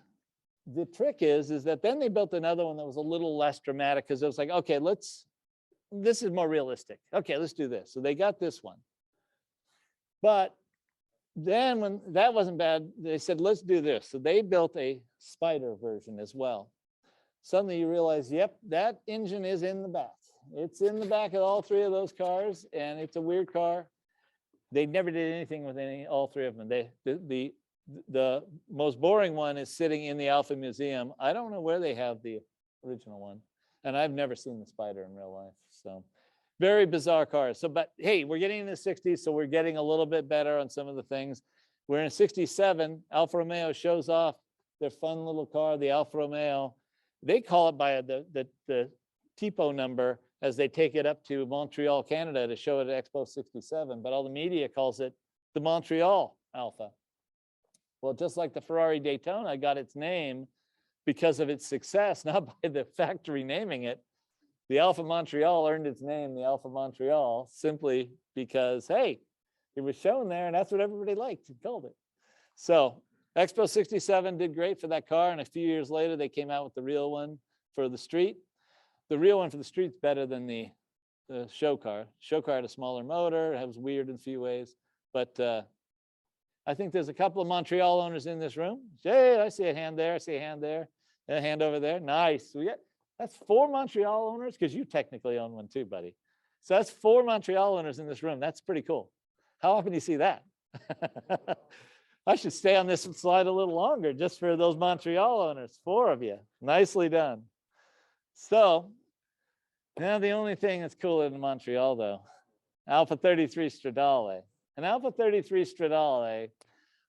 Speaker 1: the trick is that then they built another one that was a little less dramatic because it was like, okay, this is more realistic. Okay, let's do this. So they got this one. But then when that wasn't bad, they said, let's do this. So they built a Spider version as well. Suddenly you realize, yep, that engine is in the back. It's in the back of all 3 of those cars, and it's a weird car. They never did anything with all 3 of them. The most boring one is sitting in the Alfa Museum. I don't know where they have the original one, and I've never seen the Spider in real life. So very bizarre cars. So, but hey, we're getting in the 60s, so we're getting a little bit better on some of the things. We're in 67. Alfa Romeo shows off their fun little car, the Alfa Romeo. They call it by the Tipo number as they take it up to Montreal, Canada to show it at Expo 67, but all the media calls it the Montreal Alfa. Well, just like the Ferrari Daytona got its name because of its success, not by the factory naming it. The Alfa Montreal earned its name, the Alfa Montreal, simply because, hey, it was shown there and that's what everybody liked and called it. So Expo 67 did great for that car, and a few years later, they came out with the real one for the street. The real one for the street's better than the show car. Show car had a smaller motor. It was weird in a few ways, but I think there's a couple of Montreal owners in this room. Hey, I see a hand there. I see a hand there. And a hand over there. Nice. That's 4 Montreal owners, because you technically own one too, buddy. So that's 4 Montreal owners in this room. That's pretty cool. How often do you see that? I should stay on this slide a little longer just for those Montreal owners. 4 of you. Nicely done. So now the only thing that's cooler than Montreal, though, Alfa 33 Stradale. An Alfa 33 Stradale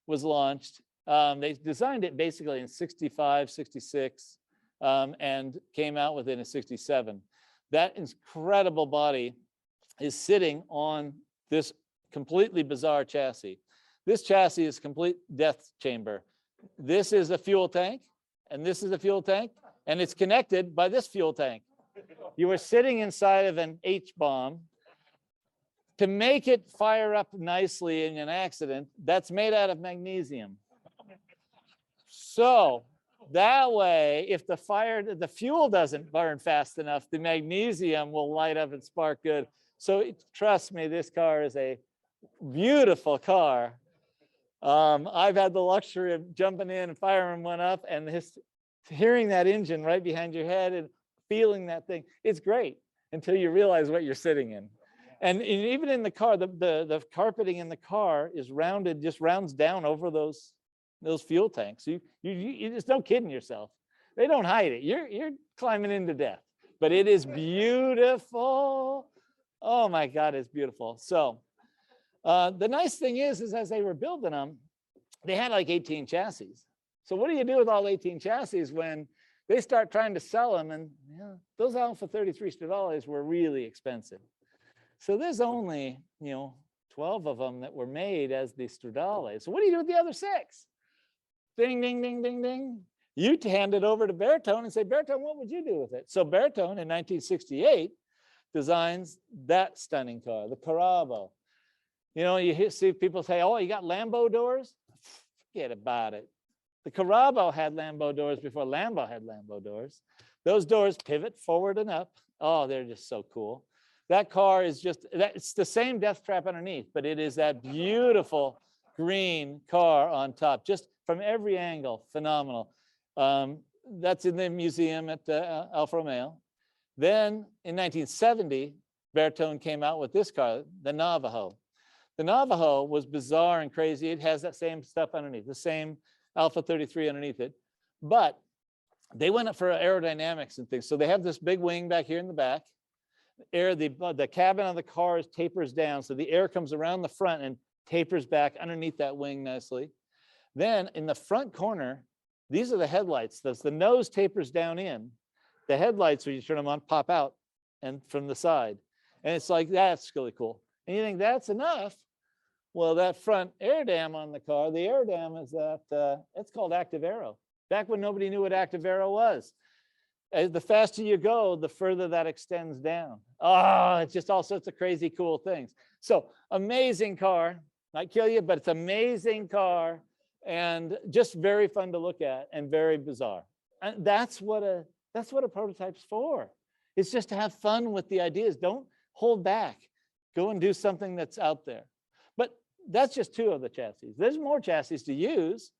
Speaker 1: was launched. They designed it basically in 65, 66, and came out with it in 67. That incredible body is sitting on this completely bizarre chassis. This chassis is complete death chamber. This is a fuel tank, and this is a fuel tank, and it's connected by this fuel tank. You are sitting inside of an H-bomb. To make it fire up nicely in an accident, that's made out of magnesium. So that way, if the fuel doesn't burn fast enough, the magnesium will light up and spark good. So trust me, this car is a beautiful car. I've had the luxury of jumping in and firing one up, and hearing that engine right behind your head and feeling that thing, it's great until you realize what you're sitting in. And even in the car, the carpeting in the car is rounded, just rounds down over those fuel tanks. You just don't kidding yourself. They don't hide it. You're climbing into death, but it is beautiful. Oh my God, it's beautiful. So the nice thing is as they were building them, they had like 18 chassis. So what do you do with all 18 chassis when they start trying to sell them? And those Alfa 33 Stradales were really expensive. So there's only, 12 of them that were made as the Stradale. So what do you do with the other 6? Ding, ding, ding, ding, ding. You hand it over to Bertone and say, Bertone, what would you do with it? So Bertone in 1968 designs that stunning car, the Scarabeo. You know, you see people say, oh, you got Lambo doors? Forget about it. The Scarabeo had Lambo doors before Lambo had Lambo doors. Those doors pivot forward and up. Oh, they're just so cool. That car is just, it's the same death trap underneath, but it is that beautiful green car on top, just from every angle, phenomenal. That's in the museum at Alfa Romeo. Then in 1970, Bertone came out with this car, the Navajo. The Navajo was bizarre and crazy. It has that same stuff underneath, the same Alpha 33 underneath it. But they went up for aerodynamics and things. So they have this big wing back here in the back. The cabin of the car tapers down. So the air comes around the front and tapers back underneath that wing nicely. Then in the front corner, these are the headlights. The nose tapers down in. The headlights, when you turn them on, pop out and from the side. And it's like, that's really cool. And you think that's enough? Well, that front air dam on the car, the air dam is that, it's called active aero. Back when nobody knew what active aero was. The faster you go, the further that extends down. Oh, it's just all sorts of crazy cool things. So amazing car, might kill you, but it's amazing car and just very fun to look at and very bizarre. And that's what a prototype's for. It's just to have fun with the ideas. Don't hold back. Go and do something that's out there. But that's just two of the chassis. There's more chassis to use.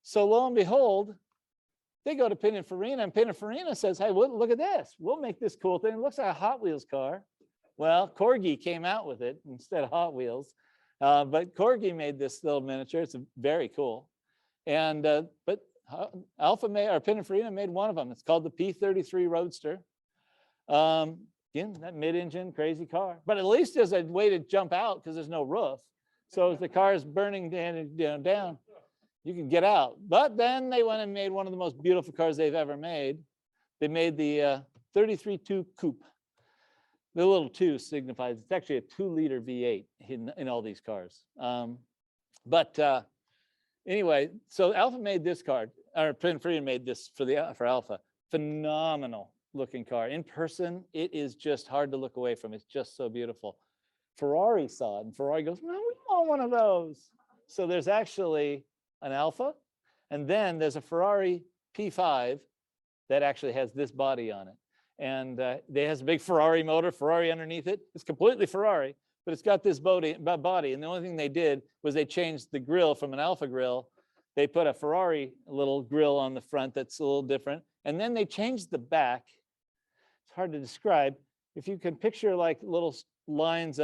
Speaker 1: So lo and behold, they go to Pininfarina, and Pininfarina says, hey, look at this. We'll make this cool thing. It looks like a Hot Wheels car. Well, Corgi came out with it instead of Hot Wheels. But Corgi made this little miniature. It's very cool. And but Pininfarina made one of them. It's called the P33 Roadster. Again, that mid-engine crazy car. But at least there's a way to jump out because there's no roof. So if the car is burning down, you can get out. But then they went and made one of the most beautiful cars they've ever made. They made the 33-2 Coupe. The little 2 signifies it's actually a 2-liter V8 in all these cars. Anyway, so Alfa made this car, or Pininfarina made this for Alfa. Phenomenal looking car. In person, it is just hard to look away from. It's just so beautiful. Ferrari saw it, and Ferrari goes, no, we want one of those. So there's actually an Alfa, and then there's a Ferrari P5 that actually has this body on it. And it has a big Ferrari motor, Ferrari underneath it. It's completely Ferrari, but it's got this body. And the only thing they did was they changed the grille from an Alfa grille. They put a Ferrari little grille on the front that's a little different. And then they changed the back. It's hard to describe. If you can picture like little lines,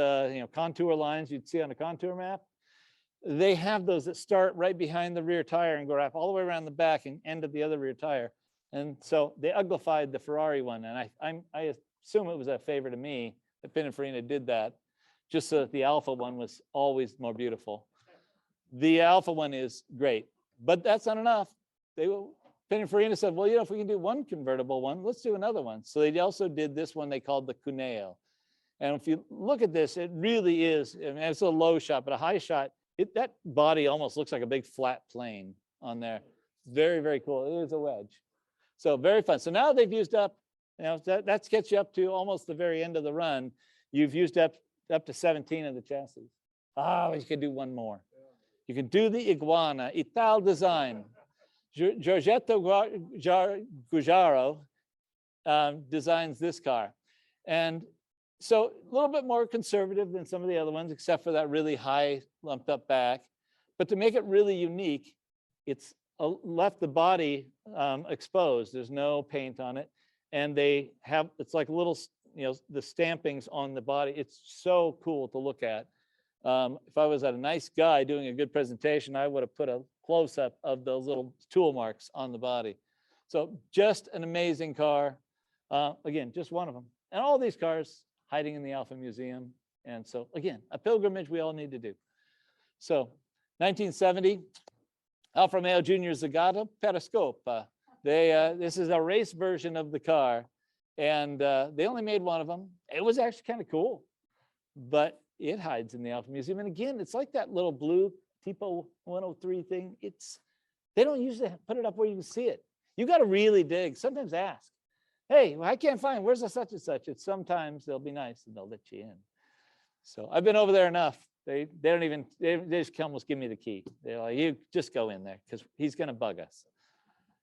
Speaker 1: contour lines you'd see on a contour map, they have those that start right behind the rear tire and go wrap all the way around the back and end at the other rear tire. And so they uglified the Ferrari one. And I assume it was a favor to me that Pininfarina did that, just so that the Alfa one was always more beautiful. The Alfa one is great, but that's not enough. Pininfarina said, well, if we can do one convertible one, let's do another one. So they also did this one they called the Cuneo. And if you look at this, it really is, it's a low shot, but a high shot, that body almost looks like a big flat plane on there. Very, very cool. It is a wedge. So very fun. So now they've used up, that gets you up to almost the very end of the run. You've used up to 17 of the chassis. You could do one more. You can do the Iguana, Ital design. Giorgetto Giugiaro designs this car. And so a little bit more conservative than some of the other ones, except for that really high lumped up back. But to make it really unique, it's left the body exposed. There's no paint on it. And it's like little, the stampings on the body. It's so cool to look at. If I was a nice guy doing a good presentation, I would have put a close-up of those little tool marks on the body. So just an amazing car. Again, just one of them. And all these cars hiding in the Alfa Museum. And so again, a pilgrimage we all need to do. So 1970, Alfa Romeo Junior Zagato Periscope. This is a race version of the car. And they only made one of them. It was actually kind of cool, but it hides in the Alfa Museum. And again, it's like that little blue Tipo 103 thing. They don't usually put it up where you can see it. You got to really dig. Sometimes ask, hey, well, I can't find, where's the such and such? It's sometimes they'll be nice and they'll let you in. So I've been over there enough. They don't even, they just almost give me the key. They're like, you just go in there because he's going to bug us.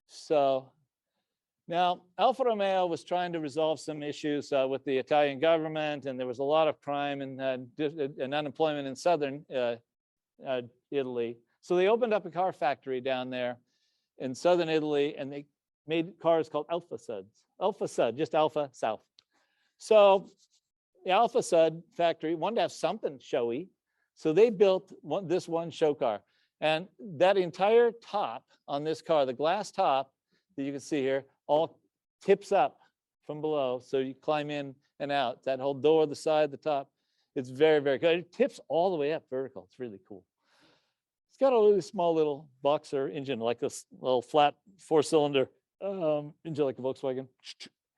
Speaker 1: So now Alfa Romeo was trying to resolve some issues with the Italian government, and there was a lot of crime and unemployment in southern Italy. So they opened up a car factory down there in southern Italy, and they made cars called Alfa Suds. Alfa Sud, just Alfa South. So the Alfa Sud factory wanted to have something showy. So they built this one show car. And that entire top on this car, the glass top that you can see here, all tips up from below. So you climb in and out. That whole door, the side, the top, it's very, very good. It tips all the way up vertical. It's really cool. It's got a really small little boxer engine, like this little flat 4-cylinder engine, like a Volkswagen,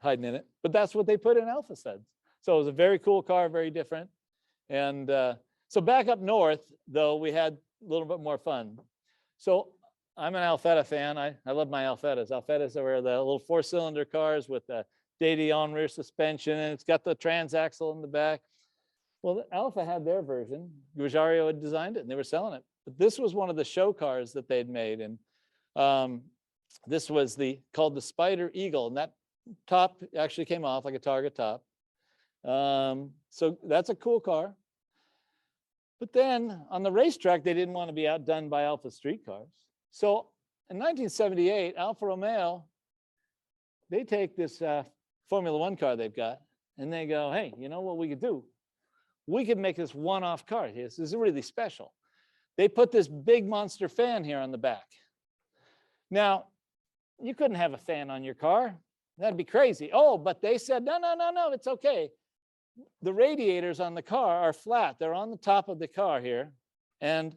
Speaker 1: hiding in it. But that's what they put in Alfa Suds. So it was a very cool car, very different. And so back up north, though, we had a little bit more fun. So I'm an Alfetta fan. I love my Alfettas. Alfettas are the little 4-cylinder cars with the De Dion rear suspension, and it's got the transaxle in the back. Well, Alfa had their version. Guajario had designed it, and they were selling it. But this was one of the show cars that they'd made, and this was called the Spider Eagle, and that top actually came off like a Targa top. So that's a cool car. But then on the racetrack, they didn't want to be outdone by Alfa street cars. So in 1978, Alfa Romeo, they take this Formula One car they've got, and they go, hey, you know what we could do? We could make this one-off car. This is really special. They put this big monster fan here on the back. Now, you couldn't have a fan on your car. That'd be crazy. Oh, but they said, no, it's okay. The radiators on the car are flat. They're on the top of the car here, and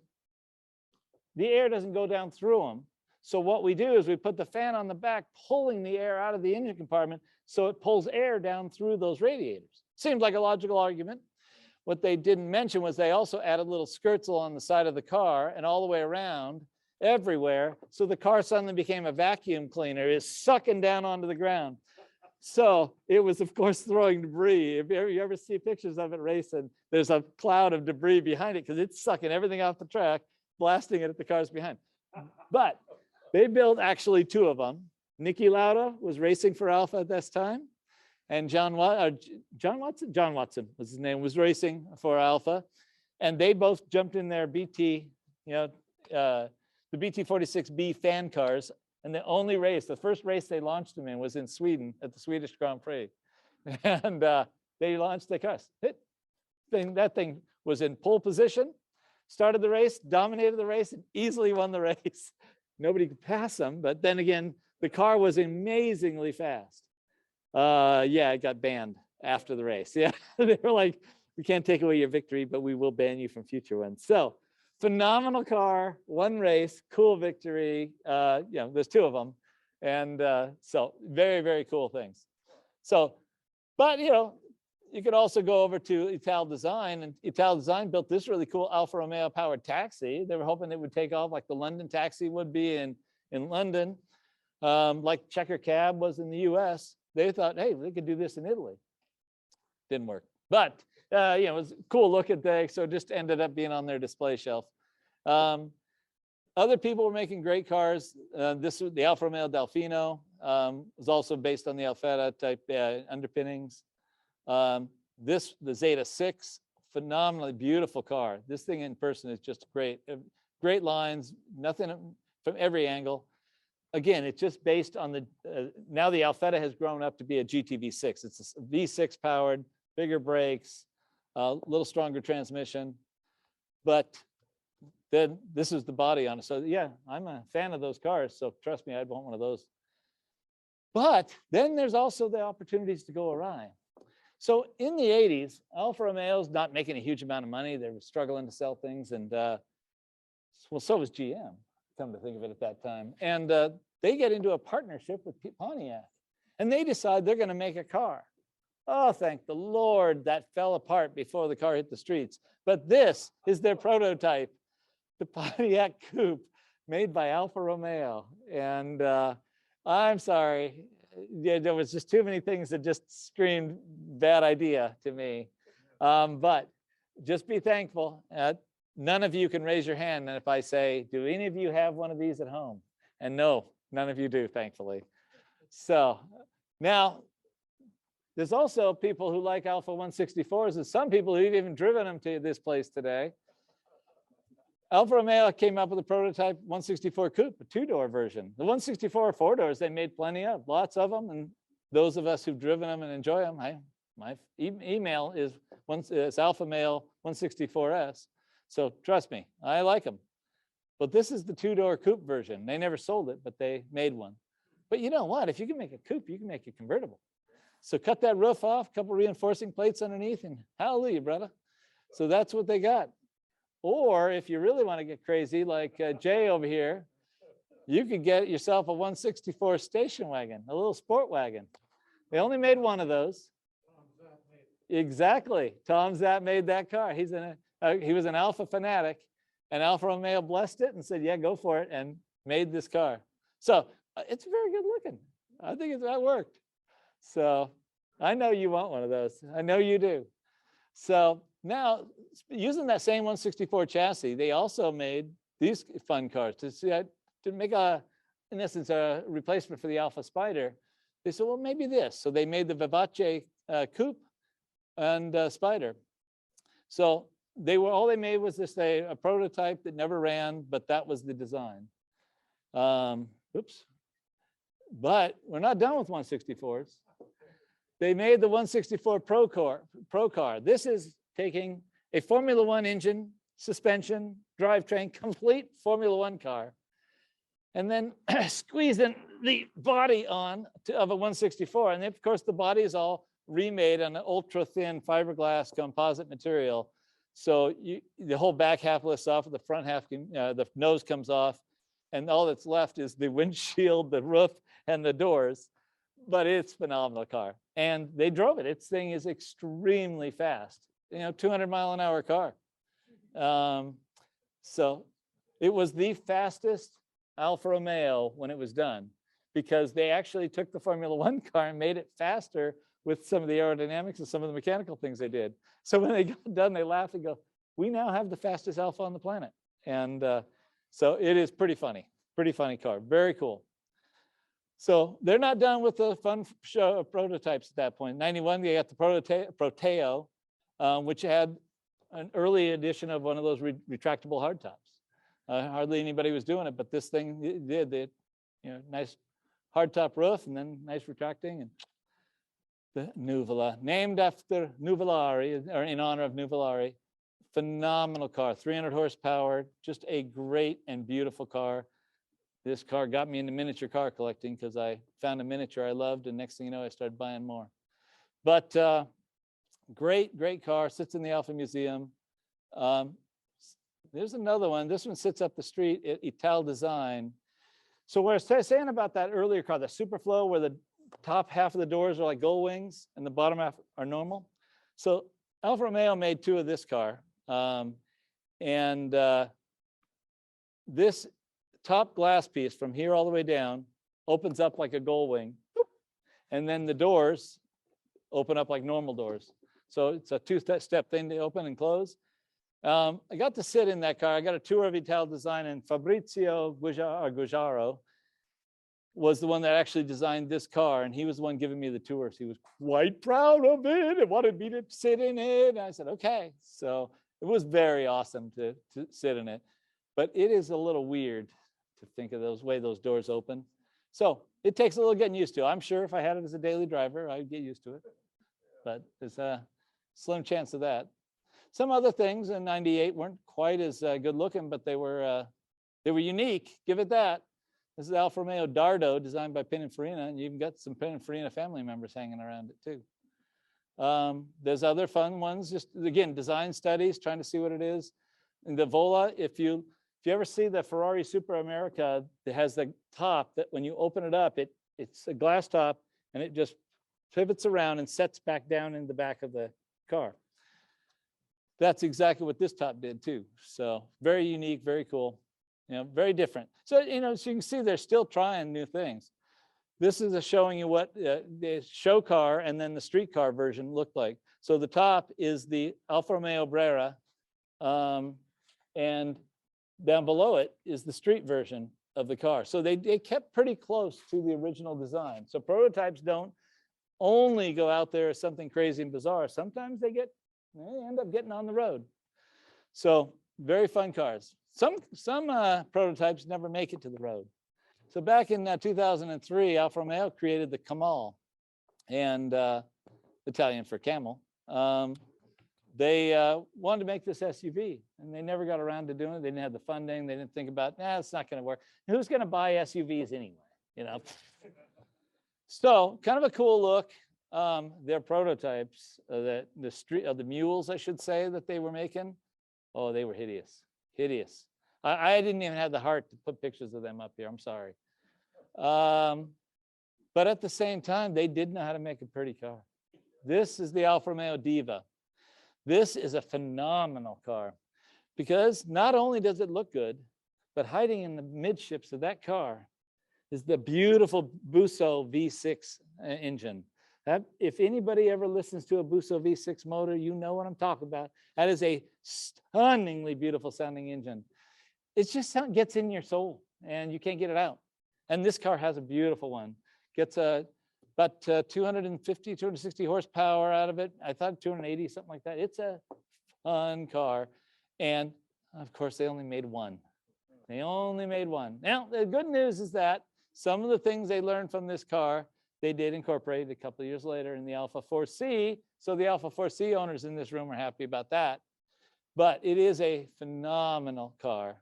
Speaker 1: the air doesn't go down through them. So what we do is we put the fan on the back, pulling the air out of the engine compartment, so it pulls air down through those radiators. Seems like a logical argument. What they didn't mention was they also added little skirts along the side of the car and all the way around, everywhere. So the car suddenly became a vacuum cleaner. It's sucking down onto the ground. So it was, of course, throwing debris. If you ever see pictures of it racing, there's a cloud of debris behind it because it's sucking everything off the track, blasting it at the cars behind. But they built actually 2 of them. Niki Lauda was racing for Alfa at this time, and John Watson was his name, was racing for Alfa, and they both jumped in their BT, the BT46B fan cars. And the only race, the first race they launched them in was in Sweden at the Swedish Grand Prix. And they launched the cars. That thing was in pole position, started the race, dominated the race, and easily won the race. Nobody could pass them, but then again, the car was amazingly fast. Yeah, it got banned after the race. Yeah, they were like, we can't take away your victory, but we will ban you from future ones. So phenomenal car, one race, cool victory. There's 2 of them. And so very, very cool things. So, but you could also go over to Ital Design, and Ital Design built this really cool Alfa Romeo powered taxi. They were hoping it would take off like the London taxi would be in London, like Checker Cab was in the US. They thought, hey, they could do this in Italy. Didn't work. But it was a cool looking thing, so it just ended up being on their display shelf. Other people were making great cars. This was the Alfa Romeo Delfino, was also based on the Alfetta type underpinnings. The Zeta Six, phenomenally beautiful car. This thing in person is just great. Great lines, nothing from every angle. Again, it's just based on now the Alfetta has grown up to be a GT-V6. It's a V6 powered, bigger brakes, a little stronger transmission, but then this is the body on it. So yeah, I'm a fan of those cars. So trust me, I'd want one of those. But then there's also the opportunities to go awry. So in the 80s, Alfa Romeo's not making a huge amount of money. They were struggling to sell things, and well, so was GM, come to think of it at that time. And they get into a partnership with Pontiac, and they decide they're going to make a car. Oh, thank the Lord, that fell apart before the car hit the streets. But this is their prototype, the Pontiac Coupe, made by Alfa Romeo. And I'm sorry. Yeah, there was just too many things that just screamed bad idea to me. But just be thankful. None of you can raise your hand. And if I say, do any of you have one of these at home? And no, none of you do, thankfully. So now there's also people who like Alfa 164s, and some people who've even driven them to this place today. Alfa Romeo came up with a prototype 164 coupe, a two-door version. The 164 four doors, they made plenty of, lots of them. And those of us who've driven them and enjoy them, my email is Alfa Mail 164S. So trust me, I like them. But this is the two-door coupe version. They never sold it, but they made one. But you know what? If you can make a coupe, you can make a convertible. So cut that roof off, a couple reinforcing plates underneath, and hallelujah, brother. So that's what they got. Or if you really want to get crazy, like Jay over here, you could get yourself a 164 station wagon, a little sport wagon. They only made one of those. Exactly. Tom Zapp made that car. He was an Alfa fanatic, and Alfa Romeo blessed it and said, yeah, go for it, and made this car. So it's very good looking. I think that worked. So I know you want one of those. I know you do. So now, using that same 164 chassis, they also made these fun cars to make in essence, a replacement for the Alfa Spider. They said, well, maybe this. So they made the Vivace Coupe and Spider. So all they made was this a prototype that never ran, but that was the design. Oops. But we're not done with 164s. They made the 164 Pro car. This is taking a Formula One engine, suspension, drivetrain, complete Formula One car, and then squeezing the body on of a 164. And of course, the body is all remade on an ultra thin fiberglass composite material. So the whole back half lifts off, the front half, the nose comes off, and all that's left is the windshield, the roof, and the doors. But it's a phenomenal car. And they drove it. Its thing is extremely fast, 200-mile-an-hour car. So it was the fastest Alfa Romeo when it was done, because they actually took the Formula One car and made it faster with some of the aerodynamics and some of the mechanical things they did. So when they got done, they laughed and go, we now have the fastest Alfa on the planet. And so it is pretty funny car, very cool. So they're not done with the fun show of prototypes at that point. 91, they got the Proteo, which had an early edition of one of those retractable hardtops. Hardly anybody was doing it, but this thing did. They, nice hardtop roof and then nice retracting. And the Nuvola, named after Nuvolari, or in honor of Nuvolari. Phenomenal car, 300 horsepower, just a great and beautiful car. This car got me into miniature car collecting because I found a miniature I loved, and next thing you know, I started buying more. But great car, sits in the Alfa Museum. There's another one. This one sits up the street at Ital Design. So what I was saying about that earlier car, the Superflow, where the top half of the doors are like gull wings and the bottom half are normal. So Alfa Romeo made two of this car. This top glass piece from here all the way down opens up like a gull wing. And then the doors open up like normal doors. So it's a two-step thing to open and close. I got to sit in that car. I got a tour of Ital Design, and Fabrizio Gugiaro was the one that actually designed this car, and he was the one giving me the tours. He was quite proud of it and wanted me to sit in it. And I said, okay. So it was very awesome to sit in it. But it is a little weird to think of way those doors open. So it takes a little getting used to. I'm sure if I had it as a daily driver, I'd get used to it. But there's a slim chance of that. Some other things in '98 weren't quite as good looking, but they were unique. Give it that. This is Alfa Romeo Dardo, designed by Pininfarina, and you've got some Pininfarina family members hanging around it too. There's other fun ones, just again, design studies, trying to see what it is. And the Vola, if you ever see the Ferrari Super America, it has the top that when you open it up, it's a glass top, and it just pivots around and sets back down in the back of the car. That's exactly what this top did too. So very unique, very cool, very different. So, so you can see they're still trying new things. This is showing you what the show car and then the street car version looked like. So the top is the Alfa Romeo Brera, and down below it is the street version of the car. So they kept pretty close to the original design. So prototypes don't only go out there as something crazy and bizarre. Sometimes they end up getting on the road. So very fun cars. Some prototypes never make it to the road. So back in 2003, Alfa Romeo created the Camel, and Italian for camel. They wanted to make this SUV, and they never got around to doing it. They didn't have the funding. They didn't think about, it's not going to work. Who's going to buy SUVs anyway? You know. So kind of a cool look. Their prototypes, the mules, I should say, that they were making. Oh, they were hideous, hideous. I didn't even have the heart to put pictures of them up here. I'm sorry. But at the same time, they did know how to make a pretty car. This is the Alfa Romeo Diva. This is a phenomenal car because not only does it look good, but hiding in the midships of that car is the beautiful Busso V6 engine. If anybody ever listens to a Busso V6 motor, you know what I'm talking about. That is a stunningly beautiful sounding engine. It just gets in your soul and you can't get it out. And this car has a beautiful one. Gets about 250, 260 horsepower out of it. I thought 280, something like that. It's a fun car. And of course, they only made one. They only made one. Now, the good news is that some of the things they learned from this car, they did incorporate a couple of years later in the Alfa 4C. So the Alfa 4C owners in this room are happy about that. But it is a phenomenal car.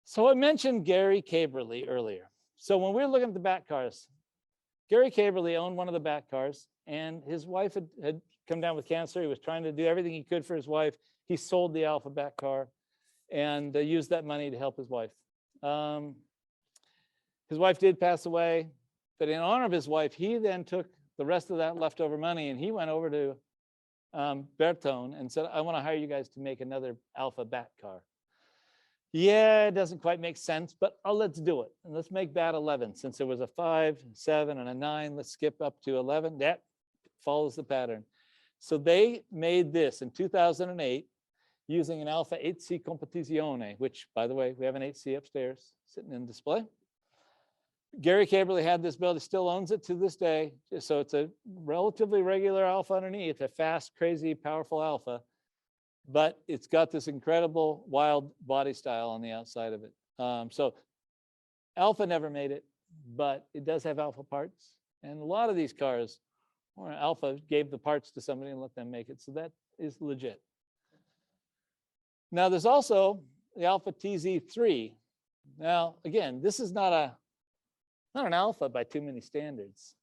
Speaker 1: So I mentioned Gary Caberly earlier. So when we were looking at the back cars, Gary Caberly owned one of the back cars, and his wife had come down with cancer. He was trying to do everything he could for his wife. He sold the Alfa back car and used that money to help his wife. His wife did pass away, but in honor of his wife, he then took the rest of that leftover money and he went over to Bertone and said, I want to hire you guys to make another Alfa back car. Yeah, it doesn't quite make sense, but let's do it. And let's make that 11. Since there was a 5, 7, and a 9, let's skip up to 11. That follows the pattern. So they made this in 2008 using an Alfa 8C Competizione, which, by the way, we have an 8C upstairs sitting in display. Gary Caberly had this built. He still owns it to this day. So it's a relatively regular Alfa underneath, a fast, crazy, powerful Alfa. But it's got this incredible wild body style on the outside of it. So Alfa never made it, but it does have Alfa parts. And a lot of these cars, or Alfa gave the parts to somebody and let them make it. So that is legit. Now there's also the Alfa TZ3. Now, again, this is not an Alfa by too many standards.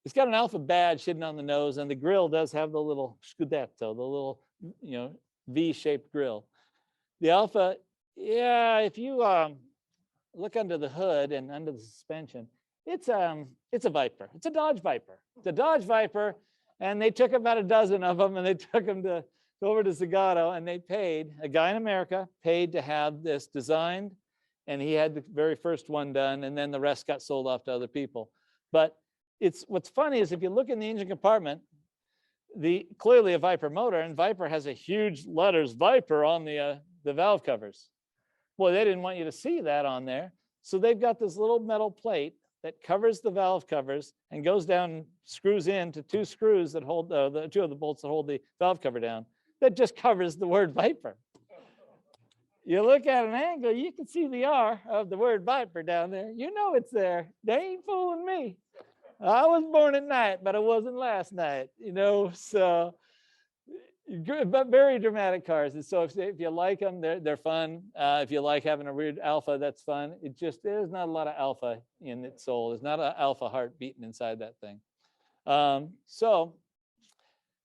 Speaker 1: It's got an Alfa badge hidden on the nose, and the grille does have the little scudetto, the little, V-shaped grille. The Alfa, yeah, if you look under the hood and under the suspension, it's a Viper. It's a Dodge Viper. It's a Dodge Viper, and they took about a dozen of them, and they took them over to Zagato, and they paid, a guy in America paid to have this designed, and he had the very first one done, and then the rest got sold off to other people. But what's funny is if you look in the engine compartment, clearly a Viper motor, and Viper has a huge letters Viper on the valve covers. Boy, they didn't want you to see that on there. So they've got this little metal plate that covers the valve covers and goes down and screws into 2 screws that hold the 2 of the bolts that hold the valve cover down. That just covers the word Viper. You look at an angle, you can see the R of the word Viper down there. You know it's there. They ain't fooling me. I was born at night, but I wasn't last night, so, but very dramatic cars. And so if you like them, they're fun. If you like having a weird Alfa, that's fun. There's not a lot of Alfa in its soul. There's not an Alfa heart beating inside that thing. So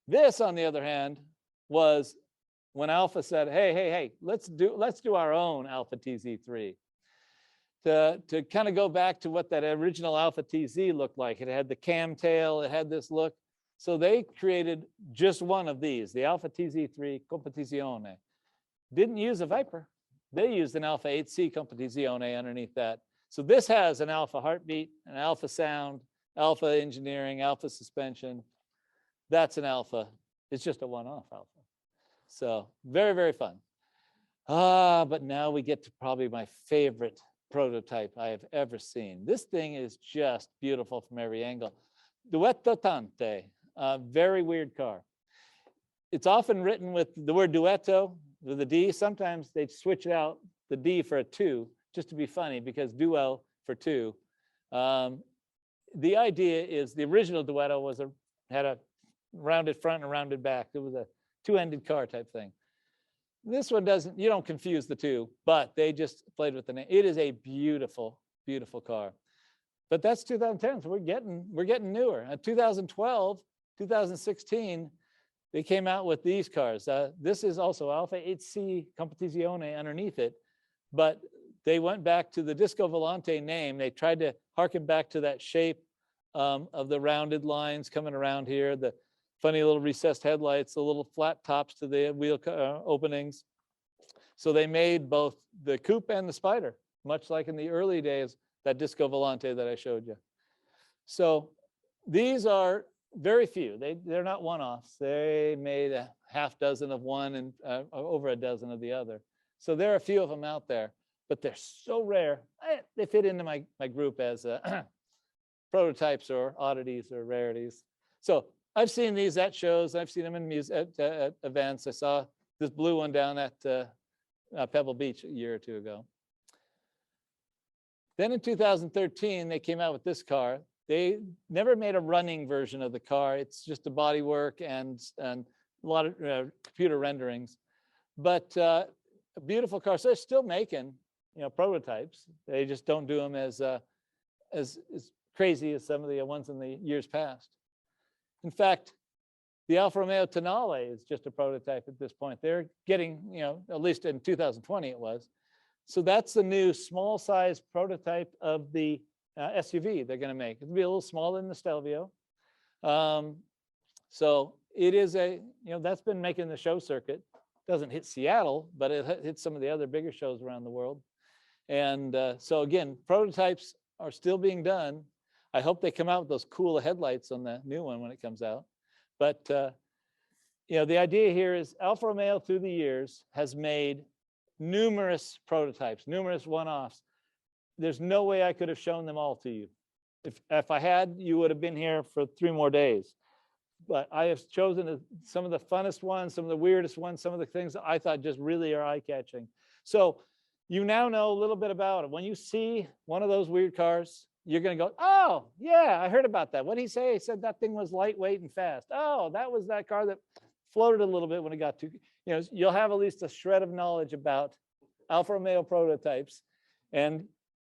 Speaker 1: this, on the other hand, was when Alfa said, hey, let's do our own Alfa TZ3. To kind of go back to what that original Alfa TZ looked like. It had the cam tail, it had this look. So they created just one of these, the Alfa TZ3 Competizione. Didn't use a Viper. They used an Alfa 8C Competizione underneath that. So this has an Alfa heartbeat, an Alfa sound, Alfa engineering, Alfa suspension. That's an Alfa. It's just a one-off Alfa. So very, very fun. But now we get to probably my favorite prototype I have ever seen. This thing is just beautiful from every angle. Duetto Tante, a very weird car. It's often written with the word duetto with a D. Sometimes they switch out the D for a 2 just to be funny, because duo for 2. The idea is the original duetto had a rounded front and a rounded back. It was a 2-ended car type thing. This one doesn't, you don't confuse the two, but they just played with the name. It is a beautiful, beautiful car. But that's 2010, so we're getting newer. 2012, 2016, they came out with these cars. This is also Alfa 8C Competizione underneath it, but they went back to the Disco Volante name. They tried to harken back to that shape of the rounded lines coming around here, the funny little recessed headlights, the little flat tops to the wheel openings. So they made both the Coupe and the Spider, much like in the early days, that Disco Volante that I showed you. So these are very few. They're not one-offs. They made a half dozen of one and over a dozen of the other. So there are a few of them out there, but they're so rare. They fit into my group as prototypes or oddities or rarities. So I've seen these at shows. I've seen them in at events. I saw this blue one down at Pebble Beach a year or two ago. Then in 2013, they came out with this car. They never made a running version of the car. It's just a body work and a lot of computer renderings. But a beautiful car. So they're still making, prototypes. They just don't do them as crazy as some of the ones in the years past. In fact, the Alfa Romeo Tanale is just a prototype at this point. They're getting, at least in 2020 it was. So that's the new small size prototype of the SUV they're going to make. It'll be a little smaller than the Stelvio. So it is that's been making the show circuit. Doesn't hit Seattle, but it hits some of the other bigger shows around the world. And so again, prototypes are still being done. I hope they come out with those cool headlights on the new one when it comes out. But the idea here is Alfa Romeo through the years has made numerous prototypes, numerous one-offs. There's no way I could have shown them all to you. If I had, you would have been here for 3 more days. But I have chosen some of the funnest ones, some of the weirdest ones, some of the things that I thought just really are eye-catching. So you now know a little bit about it. When you see one of those weird cars, you're going to go, oh, yeah, I heard about that. What did he say? He said that thing was lightweight and fast. Oh, that was that car that floated a little bit when it got to, you'll have at least a shred of knowledge about Alfa Romeo prototypes. And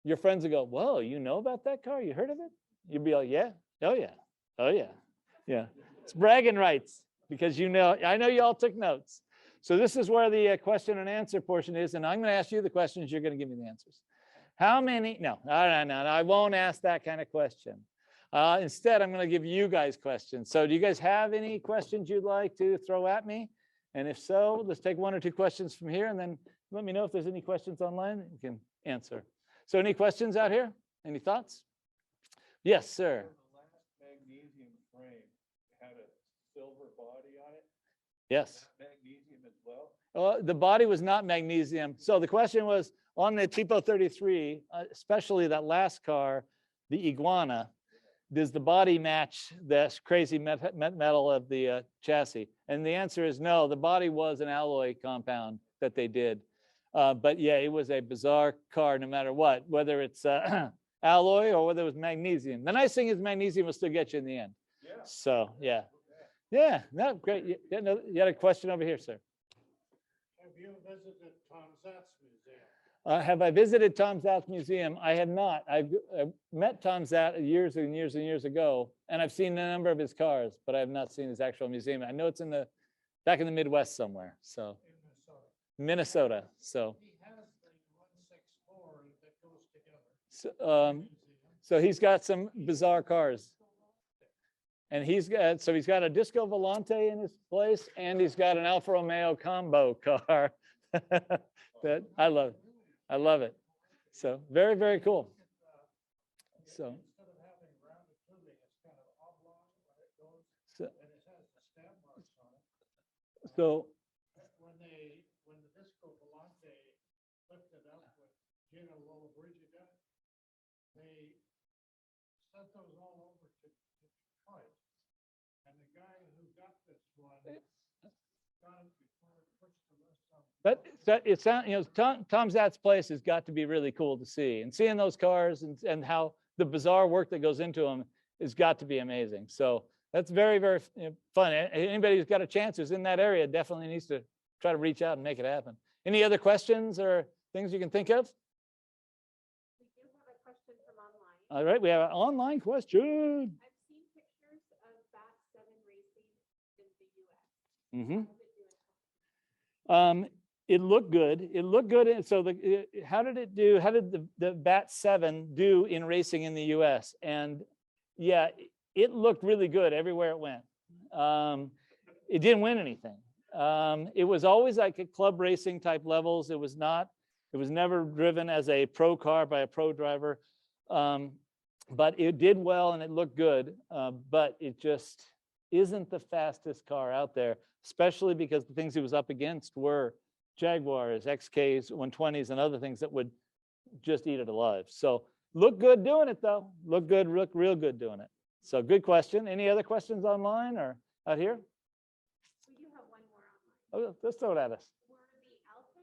Speaker 1: your friends will go, whoa, you know about that car? You heard of it? You'll be like, yeah, oh, yeah, oh, yeah, yeah. It's bragging rights because I know you all took notes. So this is where the question and answer portion is. And I'm going to ask you the questions. You're going to give me the answers. How many? No, I won't ask that kind of question. Instead, I'm going to give you guys questions. So do you guys have any questions you'd like to throw at me? And if so, let's take 1 or 2 questions from here, and then let me know if there's any questions online that you can answer. So any questions out here? Any thoughts? Yes, sir.
Speaker 2: The last magnesium frame had a silver body on it.
Speaker 1: Yes.
Speaker 2: Magnesium as well?
Speaker 1: The body was not magnesium. So the question was on the Tipo 33, especially that last car, the Iguana, does the body match the crazy metal of the chassis? And the answer is no. The body was an alloy compound that they did. But yeah, it was a bizarre car no matter what, whether it's alloy or whether it was magnesium. The nice thing is magnesium will still get you in the end.
Speaker 2: Yeah.
Speaker 1: So yeah. Yeah, no, great. You had a question over here, sir.
Speaker 2: Have you visited Tom Zat's museum?
Speaker 1: Have I visited Tom Zat's museum? I have not. I've met Tom Zat years and years and years ago, and I've seen a number of his cars, but I have not seen his actual museum. I know it's back in the Midwest somewhere. So
Speaker 2: In
Speaker 1: Minnesota. So
Speaker 2: He has the 164 that goes together.
Speaker 1: so he's got some bizarre cars. And he's got a Disco Volante in his place, and he's got an Alfa Romeo combo car that I love. I love it. So very, very cool. So,
Speaker 2: Instead of having rounded tubing, it's kind of oblong when it goes,
Speaker 1: so,
Speaker 2: and it has the stab marks on it.
Speaker 1: so
Speaker 2: When the Disco Volante lifted up with Gino Lollobrigida, they sent those all over to Detroit. And the guy who got this one got it before it pushed the rest of them.
Speaker 1: but it sounds, you know, Tom Zat's place has got to be really cool to see, and seeing those cars and how the bizarre work that goes into them has got to be amazing. So that's very, very fun. Anybody who's got a chance who's in that area definitely needs to try to reach out and make it happen. Any other questions or things you can think of?
Speaker 3: We do have a question from online.
Speaker 1: All right, we have an online question.
Speaker 3: I've seen pictures of BAT7 racing in the US.
Speaker 1: Mm-hmm. It looked good. It looked good. And so how did it do? How did the BAT7 do in racing in the US? And yeah, it looked really good everywhere it went. It didn't win anything. It was always like at club racing type levels. It was never driven as a pro car by a pro driver. But it did well and it looked good. But it just isn't the fastest car out there, especially because the things he was up against were Jaguars, XKs, 120s, and other things that would just eat it alive. So look good doing it though. Look real good doing it. So good question. Any other questions online or out here?
Speaker 3: We do have one more online.
Speaker 1: Oh, let's throw it at us.
Speaker 3: Were the Alpha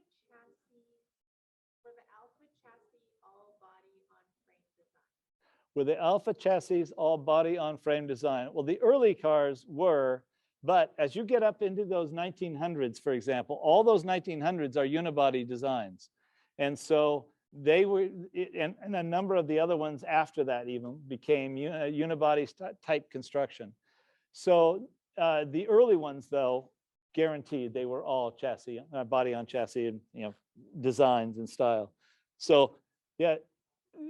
Speaker 3: chassis all body on frame design?
Speaker 1: Were the Alpha chassis all body on frame design? Well, the early cars were, but as you get up into those 1900s, for example, all those 1900s are unibody designs. And so they were, and a number of the other ones after that even became unibody type construction. So the early ones, though, guaranteed they were all chassis, body on chassis, and designs and style. So yeah,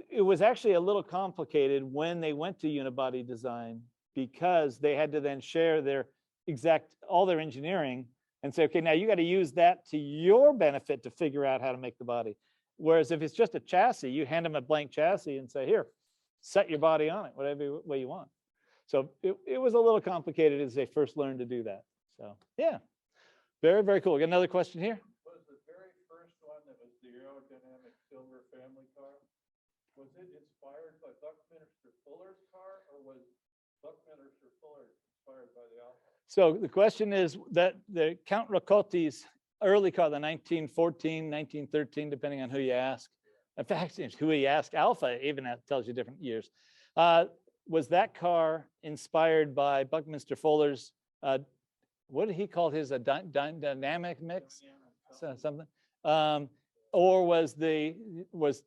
Speaker 1: it was actually a little complicated when they went to unibody design because they had to then share their all their engineering and say, okay, now you got to use that to your benefit to figure out how to make the body. Whereas if it's just a chassis, you hand them a blank chassis and say, here, set your body on it, whatever way you want. So it was a little complicated as they first learned to do that. So yeah, very, very cool. Got another question here?
Speaker 2: Was the very first one that was the aerodynamic silver family car, was it inspired by Buckminster Fuller's car, or was Buckminster Fuller inspired by the Alfa?
Speaker 1: So the question is that the Count Ricotti's early car, the 1914, 1913, depending on who you ask. In fact, who you ask, Alfa even tells you different years. Was that car inspired by Buckminster Fuller's, what did he call his, a dynamic mix? Something. Or was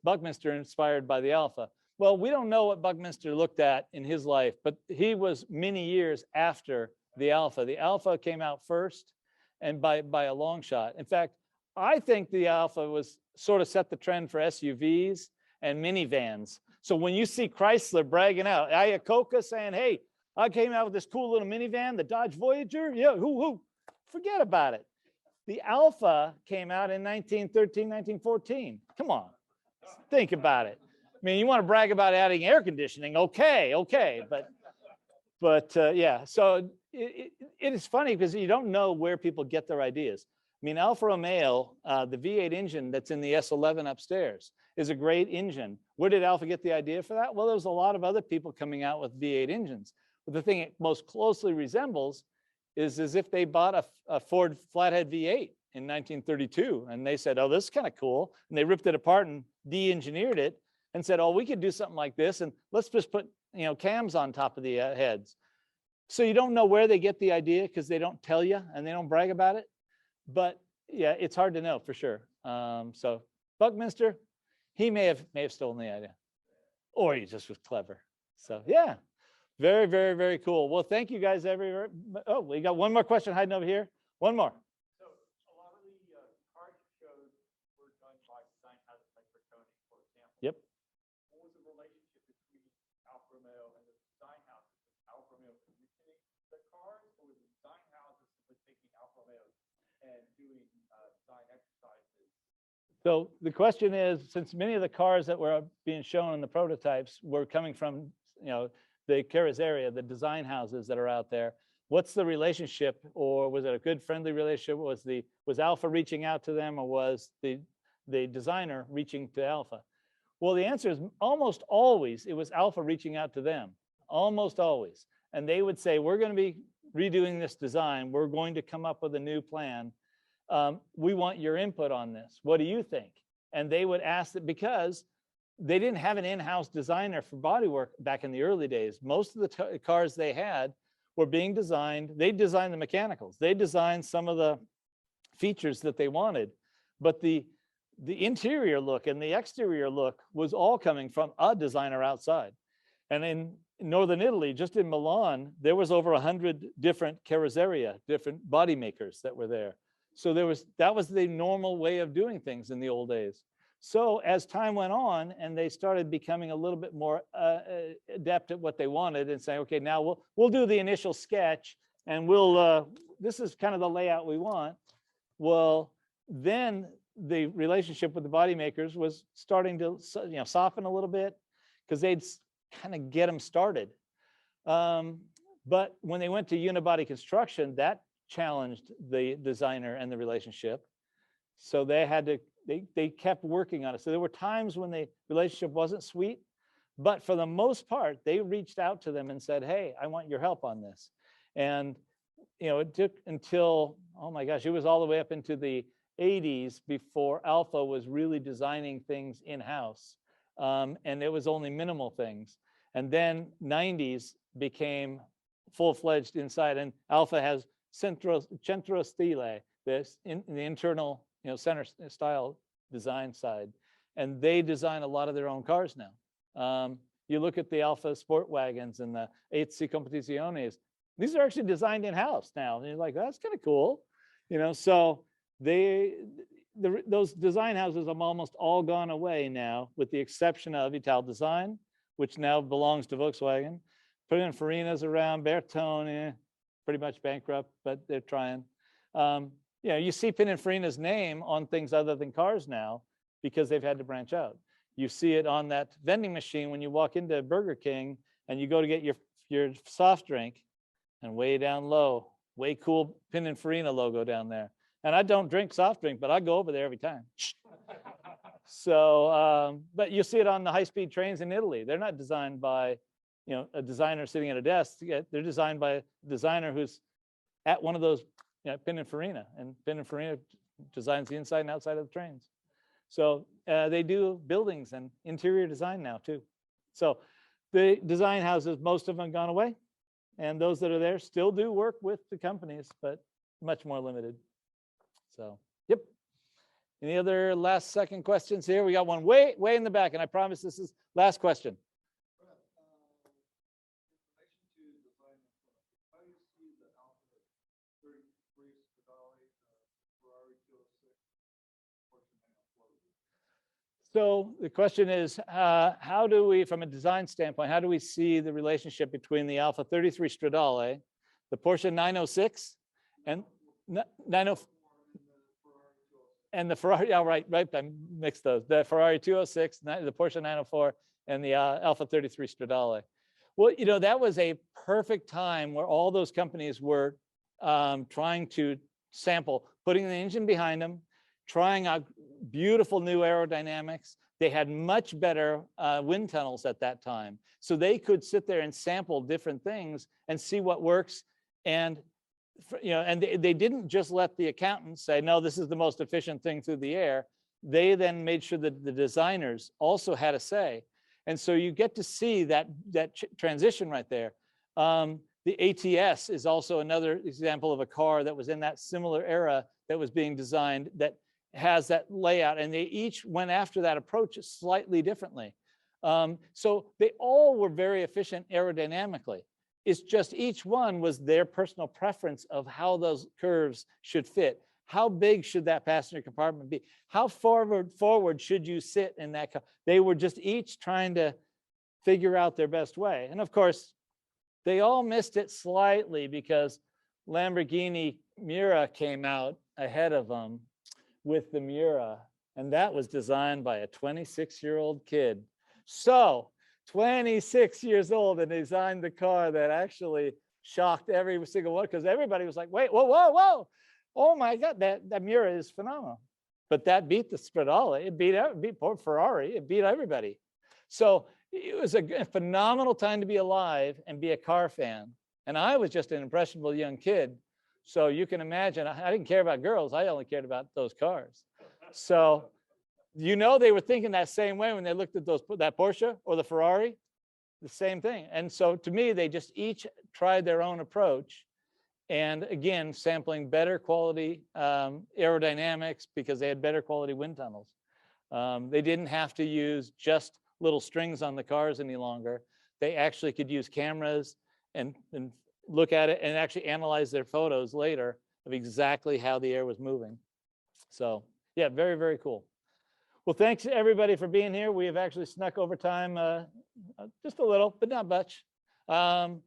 Speaker 1: Buckminster inspired by the Alfa? Well, we don't know what Buckminster looked at in his life, but he was many years after the Alfa. The Alfa came out first, and by a long shot. In fact, I think the Alfa was sort of set the trend for SUVs and minivans. So when you see Chrysler bragging out, Iacocca saying, hey, I came out with this cool little minivan, the Dodge Voyager, yeah, who? Forget about it. The Alfa came out in 1913, 1914. Come on, think about it. I mean, you want to brag about adding air conditioning, okay, but yeah, so it is funny because you don't know where people get their ideas. I mean, Alfa Romeo, the V8 engine that's in the S11 upstairs is a great engine. Where did Alfa get the idea for that? Well, there was a lot of other people coming out with V8 engines. But the thing it most closely resembles is as if they bought a Ford flathead V8 in 1932, and they said, oh, this is kind of cool. And they ripped it apart and de-engineered it and said, oh, we could do something like this, and let's just put cams on top of the heads. So you don't know where they get the idea because they don't tell you and they don't brag about it. But yeah, it's hard to know for sure. So Buckminster, he may have stolen the idea, or he just was clever. So yeah, very, very, very cool. Well, thank you guys. Oh, we got one more question hiding over here. One more.
Speaker 2: So a lot of the car shows were done by design houses like Fagoni, for example.
Speaker 1: Yep.
Speaker 2: What was the relationship between Alfa Romeo and the design houses? Was Alfa Romeo commissioning the cars, or was the design houses simply taking Alfa Romeos and doing design exercises?
Speaker 1: So the question is, since many of the cars that were being shown in the prototypes were coming from, the carrozzeria, the design houses that are out there, what's the relationship, or was it a good friendly relationship? Was Alfa reaching out to them, or was the designer reaching to Alfa? Well, the answer is almost always it was Alfa reaching out to them, almost always. And they would say, we're going to be redoing this design. We're going to come up with a new plan. We want your input on this. What do you think? And they would ask that, because they didn't have an in-house designer for bodywork back in the early days. Most of the cars they had were being designed. They designed the mechanicals. They designed some of the features that they wanted, but the interior look and the exterior look was all coming from a designer outside. And in Northern Italy, just in Milan, there was over 100 different carrozzeria, different body makers that were there. So that was the normal way of doing things in the old days. So as time went on and they started becoming a little bit more adept at what they wanted and saying, okay, now we'll do the initial sketch and this is kind of the layout we want. Well, then the relationship with the body makers was starting to soften a little bit, because they'd kind of get them started. But when they went to unibody construction, that challenged the designer and the relationship. So they kept working on it. So there were times when the relationship wasn't sweet, but for the most part, they reached out to them and said, hey, I want your help on this. And it took until, oh my gosh, it was all the way up into the 80s before Alfa was really designing things in-house. And it was only minimal things. And then 90s became full-fledged inside, and Alfa has centro stile, this in the internal, center style design side, and they design a lot of their own cars now. You look at the Alfa sport wagons and the 8C Competiciones; these are actually designed in-house now. And you're like, that's kind of cool, So those design houses have almost all gone away now, with the exception of Ital Design, which now belongs to Volkswagen. Pininfarina's around, Bertone, pretty much bankrupt, but they're trying. You see Pininfarina's name on things other than cars now, because they've had to branch out. You see it on that vending machine when you walk into Burger King and you go to get your soft drink, and way down low, way cool Pininfarina logo down there. And I don't drink soft drink, but I go over there every time. So, but you see it on the high-speed trains in Italy. They're not designed by, a designer sitting at a desk. They're designed by a designer who's at one of those, Pininfarina, and Pininfarina designs the inside and outside of the trains. So they do buildings and interior design now too. So the design houses, most of them have gone away, and those that are there still do work with the companies, but much more limited. So, yep. Any other last second questions here? We got one way in the back, and I promise this is last question. So the question is, how do we, from a design standpoint, how do we see the relationship between the Alfa 33 Stradale, the Porsche 906, and 90, and the Ferrari? Yeah, right. I mixed those. The Ferrari 206, the Porsche 904, and the Alfa 33 Stradale. Well, that was a perfect time where all those companies were trying to sample, putting the engine behind them, trying out beautiful new aerodynamics. They had much better wind tunnels at that time. So they could sit there and sample different things and see what works. And, and they didn't just let the accountants say, no, this is the most efficient thing through the air. They then made sure that the designers also had a say. And so you get to see that transition right there. The ATS is also another example of a car that was in that similar era that was being designed, that has that layout, and they each went after that approach slightly differently. So they all were very efficient aerodynamically. It's just each one was their personal preference of how those curves should fit. How big should that passenger compartment be? How forward should you sit in that car? They were just each trying to figure out their best way. And of course, they all missed it slightly because Lamborghini Mira came out ahead of them with the Miura, And that was designed by a 26-year-old kid. So 26 years old and designed the car that actually shocked every single one, because everybody was like, wait, whoa, whoa, whoa. Oh my God, that Miura is phenomenal. But that beat the Stradale. It beat Ferrari. It beat everybody. So it was a phenomenal time to be alive and be a car fan. And I was just an impressionable young kid. So you can imagine, I didn't care about girls. I only cared about those cars. So, you know, they were thinking that same way when they looked at that Porsche or the Ferrari, the same thing. And so to me, they just each tried their own approach. And again, sampling better quality aerodynamics because they had better quality wind tunnels. They didn't have to use just little strings on the cars any longer. They actually could use cameras and look at it and actually analyze their photos later of exactly how the air was moving. So yeah, very, very cool. Well, thanks everybody for being here. We have actually snuck over time just a little, but not much. So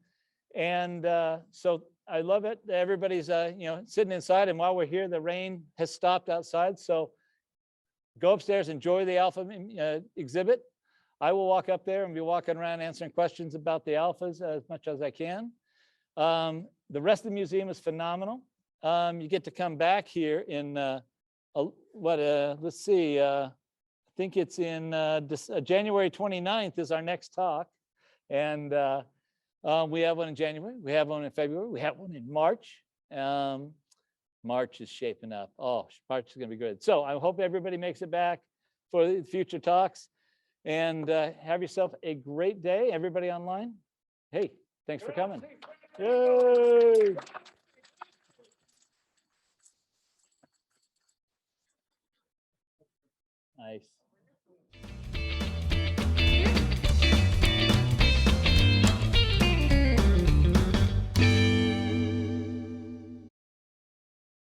Speaker 1: I love it. Everybody's sitting inside, and while we're here, the rain has stopped outside. So go upstairs, enjoy the Alpha exhibit. I will walk up there and be walking around answering questions about the Alfas as much as I can. The rest of the museum is phenomenal. You get to come back here in let's see, I think it's in January 29th is our next talk. And we have one in January, we have one in February, we have one in March. March is shaping up. Oh, March is gonna be good. So I hope everybody makes it back for the future talks, and have yourself a great day. Everybody online, hey, thanks for coming. Yay! Nice.